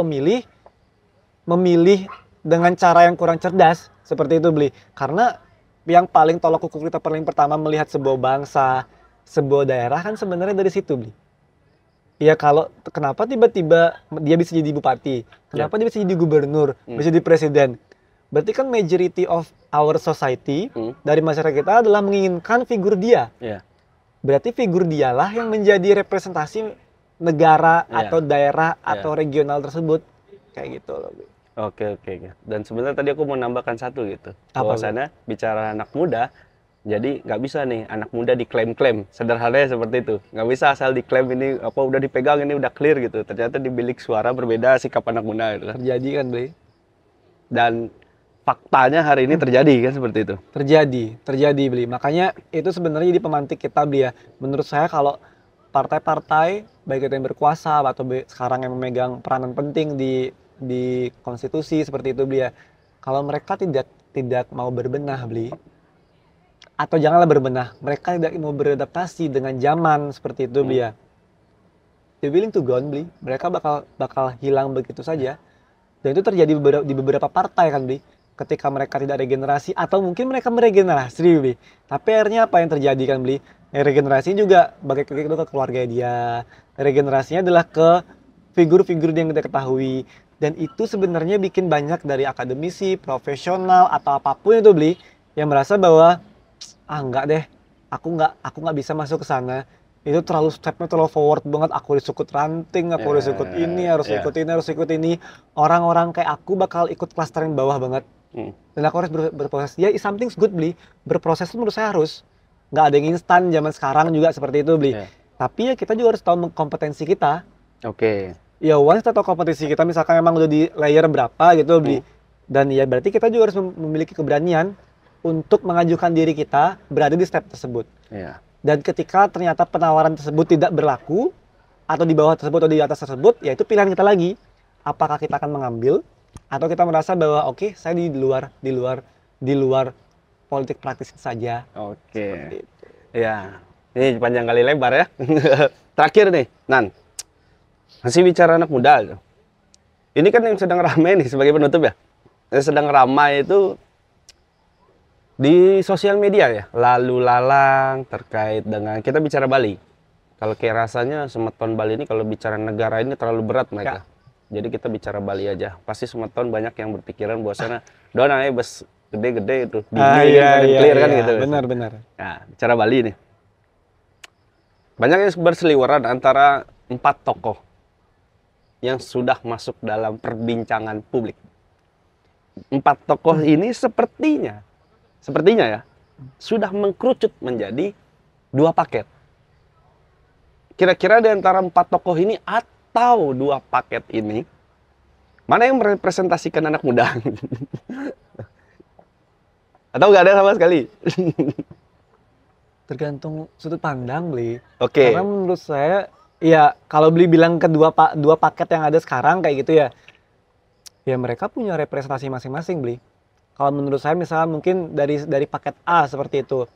memilih dengan cara yang kurang cerdas, seperti itu, Bli. Karena yang paling tolak ukur kita paling pertama melihat sebuah bangsa, sebuah daerah kan sebenarnya dari situ, Bli. Ya kalau kenapa tiba-tiba dia bisa jadi bupati, kenapa dia bisa jadi gubernur, bisa jadi presiden. Berarti kan majority of our society dari masyarakat kita adalah menginginkan figur dia. Berarti figur dialah yang menjadi representasi negara atau daerah atau regional tersebut. Kayak gitu loh. Oke. Dan sebenarnya tadi aku mau nambahkan satu gitu. Bahwasannya bicara anak muda, Jadi nggak bisa nih anak muda diklaim-klaim, sederhananya seperti itu. Nggak bisa asal diklaim ini apa udah dipegang ini udah clear gitu. Ternyata di bilik suara berbeda sikap anak muda gitu kan. Terjadi kan, Bli? Dan faktanya hari ini terjadi kan seperti itu. Terjadi, Bli. Makanya itu sebenarnya jadi pemantik kita, Bli ya. Menurut saya kalau partai-partai baik itu yang berkuasa atau sekarang yang memegang peranan penting di konstitusi seperti itu, Bli ya. Kalau mereka tidak mau berbenah, Bli, atau janganlah berbenah, mereka tidak mau beradaptasi dengan zaman seperti itu, Bli ya. They're willing to gone, Bli. Mereka bakal hilang begitu saja. Dan itu terjadi di beberapa partai kan, Bli. Ketika mereka tidak regenerasi atau mungkin mereka meregenerasi, Bli. Tapi akhirnya apa yang terjadi kan, Bli? Regenerasi juga balik ke keluarga dia. Regenerasinya adalah ke figur-figur yang kita ketahui. Dan itu sebenarnya bikin banyak dari akademisi, profesional atau apapun itu, Bli, yang merasa bahwa enggak deh, aku nggak bisa masuk ke sana. Itu terlalu stepnya terlalu forward banget. Aku harus ikut ranting, aku harus ikut ini, harus ikut ini, harus ikut ini. Orang-orang kayak aku bakal ikut klaster yang bawah banget. Dan aku harus berproses. Ya, something's good, Bli. Berproses itu menurut saya harus. Nggak ada yang instan zaman sekarang juga seperti itu, Bli. Tapi ya kita juga harus tahu kompetensi kita. Ya, once kita tahu kompetensi kita, misalkan memang udah di layer berapa gitu, Bli. Dan ya berarti kita juga harus memiliki keberanian untuk mengajukan diri kita berada di step tersebut. Dan ketika ternyata penawaran tersebut tidak berlaku, atau di bawah tersebut atau di atas tersebut, ya itu pilihan kita lagi. Apakah kita akan mengambil, atau kita merasa bahwa oke, saya di luar politik praktis saja. Ya, ini panjang kali lebar ya. Terakhir nih, Nan, masih bicara anak muda. Ini kan yang sedang ramai nih sebagai penutup ya. Yang sedang ramai itu di sosial media ya, lalu lalang terkait dengan kita bicara Bali. Kalau kayak rasanya Semeton Bali ini kalau bicara negara ini terlalu berat mereka. Jadi kita bicara Bali aja. Pasti Semeton banyak yang berpikiran bahwasanya dona bes gede-gede itu clear kan gitu. Benar. Nah, bicara Bali nih. Banyak yang berseliweran antara 4 tokoh yang sudah masuk dalam perbincangan publik. 4 tokoh ini sepertinya ya, sudah mengkerucut menjadi 2 paket. Kira-kira di antara 4 tokoh ini atau 2 paket ini, mana yang merepresentasikan anak muda? Atau nggak ada sama sekali? Tergantung sudut pandang, Bli. Oke. Karena menurut saya, ya kalau Bli bilang dua paket yang ada sekarang kayak gitu ya, ya mereka punya representasi masing-masing, Bli. Kalau menurut saya misalnya mungkin dari paket A seperti itu,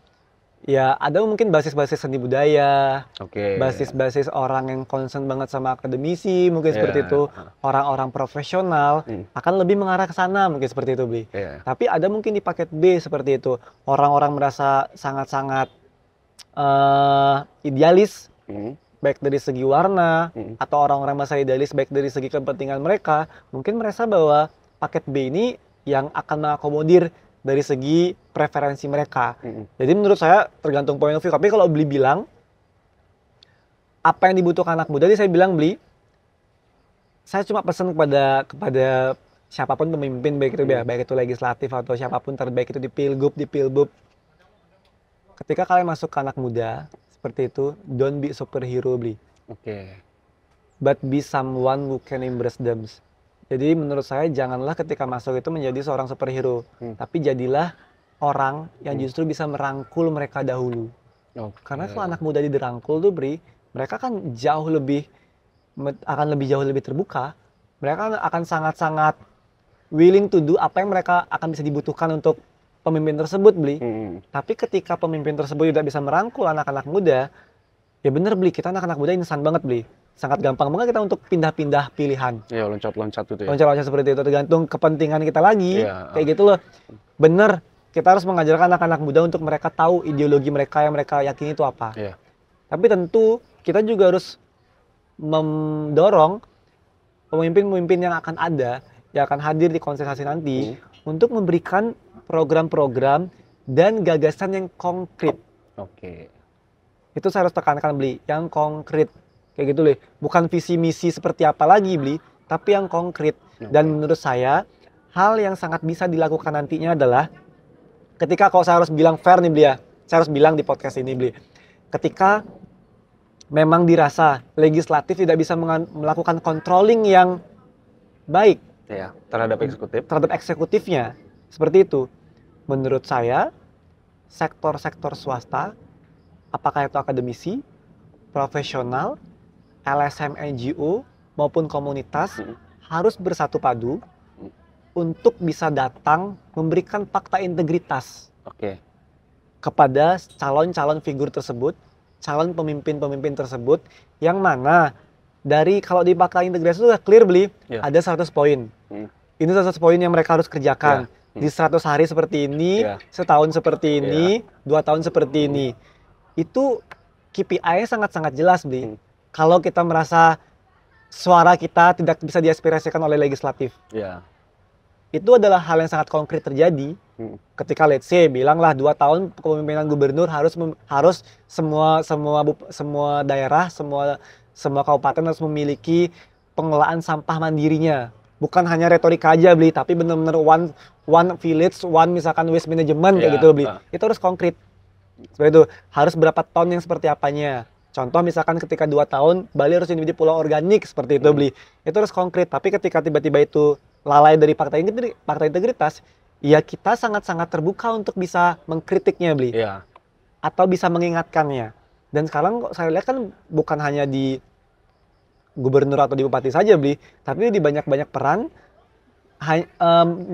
ya ada mungkin basis-basis seni budaya, basis-basis orang yang concern banget sama akademisi, mungkin seperti itu, orang-orang profesional akan lebih mengarah ke sana, mungkin seperti itu, Bli. Tapi ada mungkin di paket B seperti itu, orang-orang merasa sangat-sangat idealis, baik dari segi warna, atau orang-orang merasa idealis baik dari segi kepentingan mereka, mungkin merasa bahwa paket B ini yang akan mengakomodir dari segi preferensi mereka. Jadi menurut saya tergantung point of view. Tapi kalau Bli bilang apa yang dibutuhkan anak muda, saya bilang Bli, saya cuma pesan kepada siapapun pemimpin baik itu legislatif atau siapapun terbaik itu di pilgub. Ketika kalian masuk ke anak muda seperti itu, don't be superhero, Bli. But be someone who can embrace them. Jadi menurut saya janganlah ketika masuk itu menjadi seorang superhero, tapi jadilah orang yang justru bisa merangkul mereka dahulu. Karena kalau anak muda dirangkul tuh, Bri, mereka kan jauh lebih terbuka. Mereka akan sangat-sangat willing to do apa yang mereka akan bisa dibutuhkan untuk pemimpin tersebut, Bli. Tapi ketika pemimpin tersebut tidak bisa merangkul anak-anak muda, ya bener, Bli, kita anak-anak muda insan banget, Bli. Sangat gampang banget kita untuk pindah-pindah pilihan. Iya, loncat-loncat itu ya. Loncat-loncat seperti itu, tergantung kepentingan kita lagi. Kayak gitu loh. Bener, kita harus mengajarkan anak-anak muda untuk mereka tahu ideologi mereka yang mereka yakini itu apa. Tapi tentu kita juga harus mendorong pemimpin-pemimpin yang akan ada, yang akan hadir di kontestasi nanti, untuk memberikan program-program dan gagasan yang konkret. Itu saya harus tekankan, Bli, yang konkret. Kayak gitu loh, bukan visi misi seperti apa lagi, Bli, tapi yang konkret. Dan menurut saya, hal yang sangat bisa dilakukan nantinya adalah ketika kalau saya harus bilang fair nih, Bli ya, saya harus bilang di podcast ini Bli, ketika memang dirasa legislatif tidak bisa melakukan controlling yang baik Ya, terhadap eksekutif. terhadap eksekutifnya, seperti itu. Menurut saya, sektor-sektor swasta, apakah itu akademisi, profesional, LSM NGO, maupun komunitas, harus bersatu padu untuk bisa datang memberikan fakta integritas Oke. kepada calon-calon figur tersebut, calon pemimpin-pemimpin tersebut, yang mana dari kalau di fakta integritas itu sudah clear Bli, Ya. ada 100 poin. Ini 100 poin yang mereka harus kerjakan. Di 100 hari seperti ini, Ya. setahun seperti ini, 2 tahun seperti ini. Itu KPI-nya sangat-sangat jelas Bli. Kalau kita merasa suara kita tidak bisa diaspirasikan oleh legislatif. Ya. Itu adalah hal yang sangat konkret terjadi ketika let's say bilanglah 2 tahun kepemimpinan gubernur harus semua daerah, semua kabupaten harus memiliki pengelolaan sampah mandirinya. Bukan hanya retorika aja Bli, tapi benar-benar one village, one misalkan waste management kayak gitu Bli. Itu harus konkret. Seperti itu, harus berapa ton yang seperti apanya. Contoh misalkan ketika 2 tahun Bali harus menjadi pulau organik seperti itu Bli. Itu harus konkret, tapi ketika tiba-tiba itu lalai dari fakta integritas, ya kita sangat-sangat terbuka untuk bisa mengkritiknya Bli. Iya. Atau bisa mengingatkannya. Dan sekarang kok saya lihat kan bukan hanya di gubernur atau di bupati saja Bli, tapi di banyak-banyak peran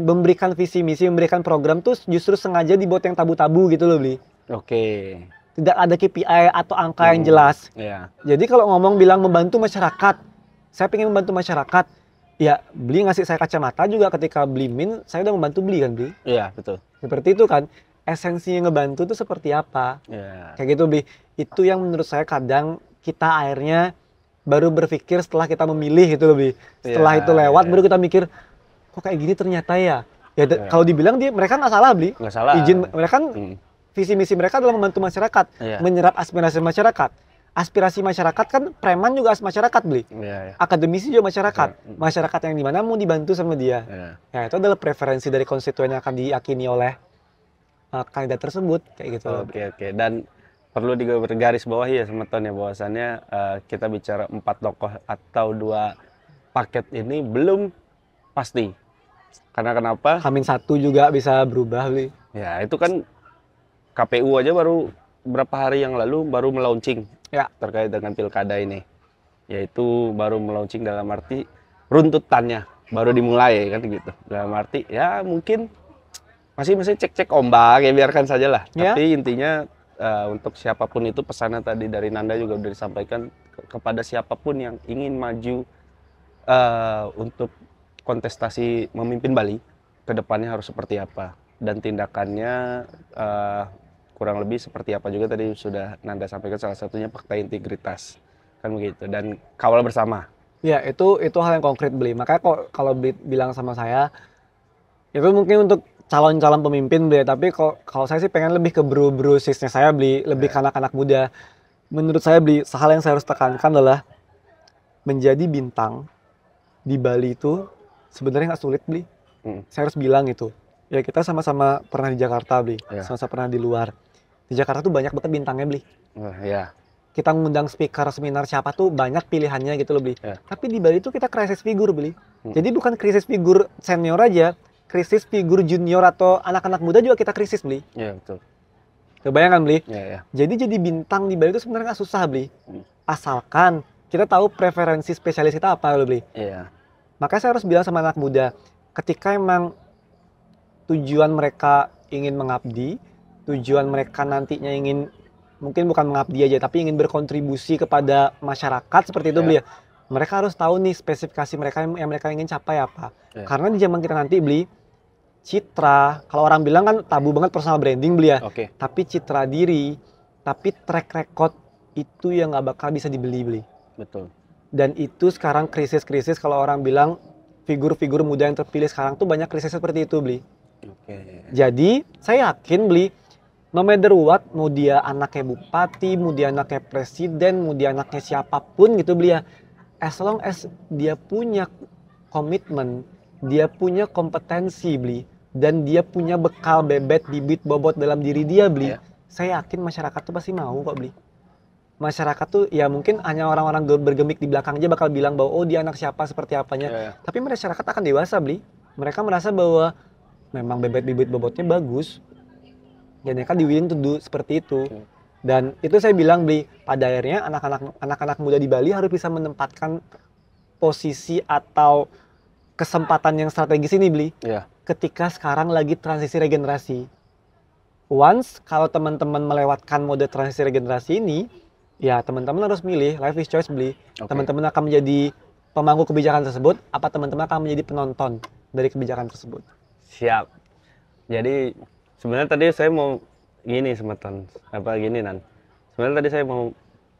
memberikan visi misi, memberikan program tuh justru sengaja dibuat yang tabu-tabu gitu loh Bli. Oke. Tidak ada KPI atau angka yang jelas. Iya. Jadi kalau ngomong bilang membantu masyarakat, saya pengen membantu masyarakat, ya Bli ngasih saya kacamata juga ketika Bli min, saya udah membantu Bli kan Bli. Iya, betul. Seperti itu kan, esensinya ngebantu itu seperti apa. Iya. Kayak gitu Bli, itu yang menurut saya kadang kita akhirnya baru berpikir setelah kita memilih gitu loh Bli. Setelah itu lewat baru kita mikir, kok kayak gini ternyata ya. Kalau dibilang mereka nggak salah Bli. Nggak salah. Izin mereka kan visi misi mereka adalah membantu masyarakat, menyerap aspirasi masyarakat. Aspirasi masyarakat kan preman juga masyarakat Bli. Akademisi juga masyarakat. Masyarakat yang dimana mau dibantu sama dia. Ya itu adalah preferensi dari konstituen yang akan diyakini oleh kandidat tersebut kayak gitu. Oke. Dan perlu digaris bawahi ya sama Ton ya, bahwasannya kita bicara 4 tokoh atau 2 paket ini belum pasti. Karena kenapa? Hamin 1 juga bisa berubah Bli. Ya itu kan KPU aja baru berapa hari yang lalu baru melaunching terkait dengan pilkada ini. Yaitu baru melaunching dalam arti runtutannya baru dimulai kan gitu. Dalam arti ya mungkin masih cek-cek ombak ya, biarkan saja lah. Tapi intinya untuk siapapun itu, pesannya tadi dari Nanda juga udah disampaikan kepada siapapun yang ingin maju untuk kontestasi memimpin Bali, kedepannya harus seperti apa dan tindakannya kurang lebih seperti apa juga tadi sudah Nanda sampaikan, salah satunya fakta integritas kan begitu, dan kawal bersama. Ya itu hal yang konkret Bli. Makanya kalau bilang sama saya itu mungkin untuk calon-calon pemimpin Bli, tapi kalau saya sih pengen lebih ke bro-bro sisnya saya Bli, lebih ke anak-anak muda. Menurut saya Bli, hal yang saya harus tekankan adalah menjadi bintang di Bali itu sebenarnya nggak sulit Bli. Saya harus bilang itu. Ya kita sama-sama pernah di Jakarta Bli, sama-sama pernah di luar. Di Jakarta tuh banyak banget bintangnya Bli. Kita ngundang speaker seminar siapa tuh banyak pilihannya gitu loh Bli. Tapi di Bali tuh kita krisis figur Bli. Jadi bukan krisis figur senior aja, krisis figur junior atau anak-anak muda juga kita krisis Bli. Iya betul. Kebayangkan Bli? Jadi bintang di Bali itu sebenarnya nggak susah Bli. Asalkan kita tahu preferensi spesialis kita apa loh Bli. Makanya saya harus bilang sama anak muda, ketika emang tujuan mereka ingin mengabdi, tujuan mereka nantinya ingin mungkin bukan mengabdi aja, tapi ingin berkontribusi kepada masyarakat seperti itu Bli. Mereka harus tahu nih spesifikasi mereka yang mereka ingin capai apa. Karena di zaman kita nanti Bli, citra, kalau orang bilang kan tabu banget personal branding Bli ya. Tapi citra diri, tapi track record itu yang nggak bakal bisa dibeli Bli. Betul. Dan itu sekarang krisis-krisis, kalau orang bilang figur-figur muda yang terpilih sekarang tuh banyak krisis seperti itu Bli. Jadi saya yakin Bli, no matter what, mau dia anaknya bupati, mau dia anaknya presiden, mau dia anaknya siapapun gitu Bli ya, as long as dia punya komitmen, dia punya kompetensi Bli, dan dia punya bekal bebet bibit bobot dalam diri dia Bli, saya yakin masyarakat tuh pasti mau kok beli. Masyarakat tuh ya mungkin hanya orang-orang bergemik di belakang aja bakal bilang bahwa oh dia anak siapa seperti apanya. Ya, ya. Tapi masyarakat akan dewasa beli. Mereka merasa bahwa memang bibit bobotnya bagus. Dan mereka willing to do seperti itu. Dan itu saya bilang beli pada akhirnya anak-anak muda di Bali harus bisa menempatkan posisi atau kesempatan yang strategis ini beli. Ya. Ketika sekarang lagi transisi regenerasi. Once kalau teman-teman melewatkan mode transisi regenerasi ini, ya teman-teman harus milih life is choice beli. Teman-teman akan menjadi pemangku kebijakan tersebut, apa teman-teman akan menjadi penonton dari kebijakan tersebut. Siap. Jadi sebenarnya tadi saya mau gini semeton Nan. Sebenarnya tadi saya mau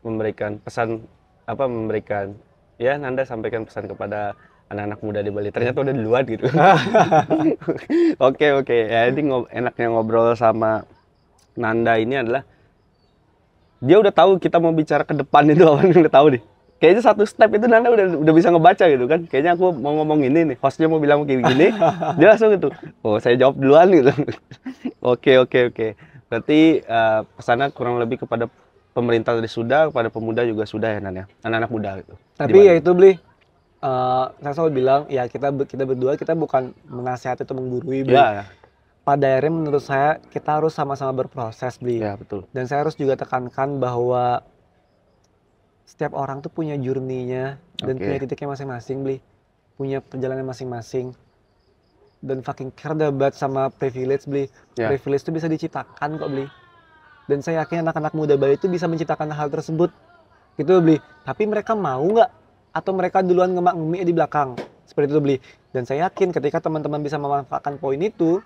memberikan pesan ya Nanda sampaikan pesan kepada anak-anak muda di Bali. Ternyata udah duluan gitu. Oke. Ya ini enaknya ngobrol sama Nanda ini adalah dia udah tahu kita mau bicara ke depan itu apa udah tahu nih. Kayaknya satu step itu Nanda udah bisa ngebaca gitu kan. Kayaknya aku mau ngomong ini nih, hostnya mau bilang kayak gini, dia langsung gitu. Oh, saya jawab duluan gitu. Oke. Berarti pesannya kurang lebih kepada pemerintah tadi sudah, kepada pemuda juga sudah ya Nan ya. Anak-anak muda gitu. Tapi ya itu beli saya selalu bilang ya kita berdua kita bukan menasihati atau menggurui beli. Ya. Pada akhirnya menurut saya kita harus sama-sama berproses beli. Ya, betul. Dan saya harus juga tekankan bahwa setiap orang tuh punya journey-nya dan punya titiknya masing-masing beli. Punya perjalanan masing-masing. Dan fucking care banget sama privilege beli. Privilege itu bisa diciptakan kok beli. Dan saya yakin anak-anak muda Bali itu bisa menciptakan hal tersebut. Gitu beli. Tapi mereka mau nggak? Atau mereka duluan ngemak-ngemik di belakang? Seperti itu beli. Dan saya yakin ketika teman-teman bisa memanfaatkan poin itu,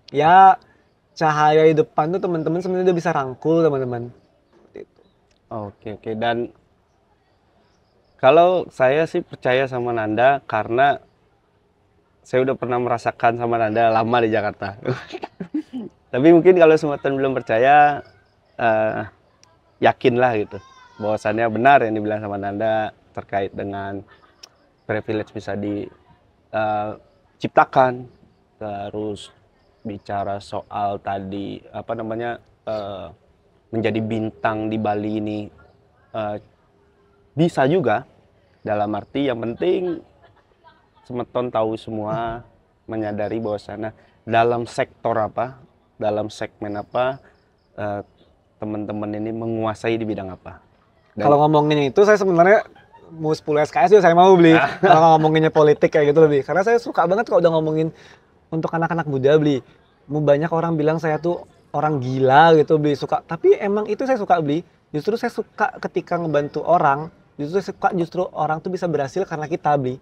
ya cahaya di depan tuh teman-teman sebenarnya udah bisa rangkul teman-teman. Oke. Dan kalau saya sih percaya sama Nanda karena saya udah pernah merasakan sama Nanda lama di Jakarta. Tapi mungkin kalau semuatan belum percaya, yakinlah gitu. Bahwasannya benar yang dibilang sama Nanda terkait dengan privilege bisa diciptakan. Terus bicara soal tadi menjadi bintang di Bali ini bisa juga, dalam arti yang penting semeton tahu semua, menyadari bahwasannya dalam sektor apa, dalam segmen apa, teman-teman ini menguasai di bidang apa. Kalau ngomongin itu saya sebenarnya mau 10 SKS juga saya mau beli. Kalau ngomonginnya politik kayak gitu lebih, karena saya suka banget kalau udah ngomongin untuk anak-anak muda beli. Mau banyak orang bilang saya tuh orang gila gitu beli, suka. Tapi emang itu saya suka beli. Justru saya suka ketika ngebantu orang. Justru orang tuh bisa berhasil karena kita beli.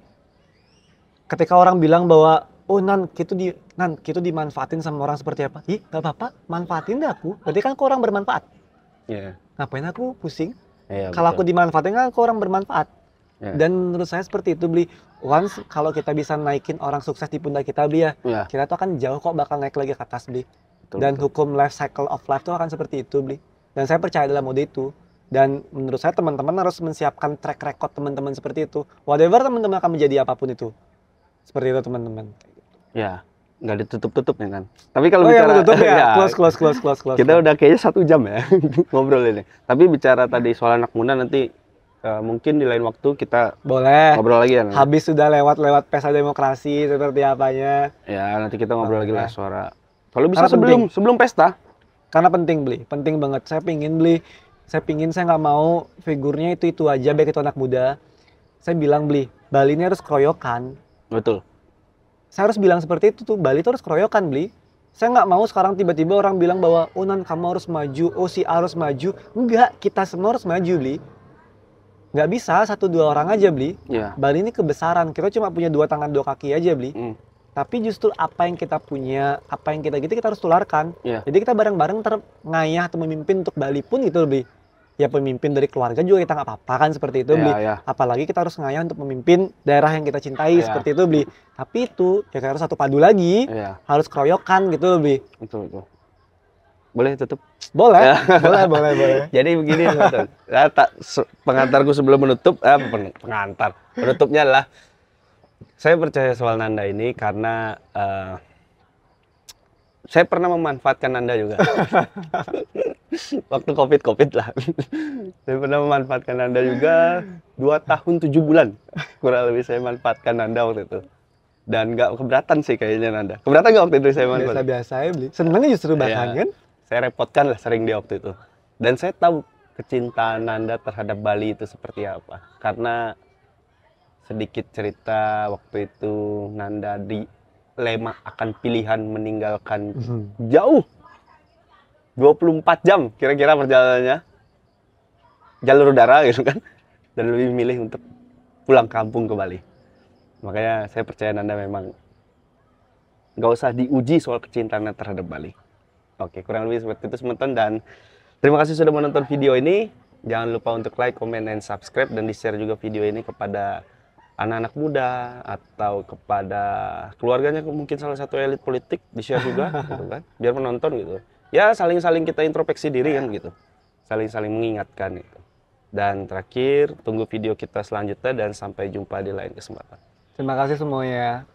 Ketika orang bilang bahwa oh Nan kita dimanfaatin sama orang seperti apa? Ih nggak apa-apa, manfaatin deh aku. Berarti kan aku orang bermanfaat. Ngapain aku pusing? Kalau aku dimanfaatin kan aku orang bermanfaat. Dan menurut saya seperti itu beli. Once kalau kita bisa naikin orang sukses di pundak kita beli kita tuh akan jauh kok bakal naik lagi ke atas beli. Dan hukum life cycle of life tuh akan seperti itu beli. Dan saya percaya dalam mode itu. Dan menurut saya teman-teman harus mensiapkan track record teman-teman seperti itu. Whatever teman-teman akan menjadi apapun itu. Seperti itu teman-teman. Ya, nggak ditutup-tutup ya kan. Tapi kalau bicara tutup ya, close. Kita udah kayaknya 1 jam ya ngobrol ini. Tapi bicara tadi soal anak muda nanti mungkin di lain waktu kita boleh ngobrol lagi ya. Habis sudah lewat pesta demokrasi seperti apanya. Ya, nanti kita ngobrol lagi lah suara. Kalau bisa sebelum pesta. Karena penting banget. Saya nggak mau figurnya itu aja baik itu anak muda. Saya bilang Bali ini harus keroyokan. Betul. Saya harus bilang seperti itu tuh, Bali itu harus keroyokan Saya nggak mau sekarang tiba-tiba orang bilang bahwa oh Nan kamu harus maju, oh si A harus maju. Enggak, kita semua harus maju Nggak bisa 1-2 orang aja Bali ini kebesaran, kita cuma punya 2 tangan 2 kaki aja Tapi justru apa yang kita punya, apa yang kita kita harus tularkan. Jadi kita bareng-bareng ngayah atau memimpin untuk Bali pun gitu Ya pemimpin dari keluarga juga kita nggak apa-apa kan seperti itu Apalagi kita harus ngayah untuk memimpin daerah yang kita cintai seperti itu Tapi itu ya kita harus satu padu lagi, harus keroyokan gitu Betul. Boleh tutup? Boleh. Boleh. Jadi begini pengantarku sebelum menutup, penutupnya adalah saya percaya soal Nanda ini karena Saya pernah memanfaatkan Anda juga. Waktu COVID lah. Saya pernah memanfaatkan Anda juga 2 tahun 7 bulan. Kurang lebih saya manfaatkan Anda waktu itu. Dan nggak keberatan sih kayaknya Anda. Keberatan nggak waktu itu saya manfaatkan? Biasa-biasa ya beli. Seneng justru bahkan Iya. kan. Saya repotkan lah sering dia waktu itu. Dan saya tahu kecintaan Nanda terhadap Bali itu seperti apa. Karena sedikit cerita waktu itu Nanda dilema akan pilihan meninggalkan jauh 24 jam kira-kira perjalanannya jalur udara gitu kan. Dan lebih milih untuk pulang kampung ke Bali. Makanya saya percaya Nanda memang nggak usah diuji soal kecintaannya terhadap Bali. Oke, kurang lebih seperti itu teman-teman, dan terima kasih sudah menonton video ini. Jangan lupa untuk like, comment, dan subscribe, dan di-share juga video ini kepada anak-anak muda atau kepada keluarganya, mungkin salah satu elit politik, di-share juga gitu kan, biar menonton gitu. Ya, saling-saling kita introspeksi diri kan gitu. Saling-saling mengingatkan gitu. Dan terakhir, tunggu video kita selanjutnya dan sampai jumpa di lain kesempatan. Terima kasih semuanya.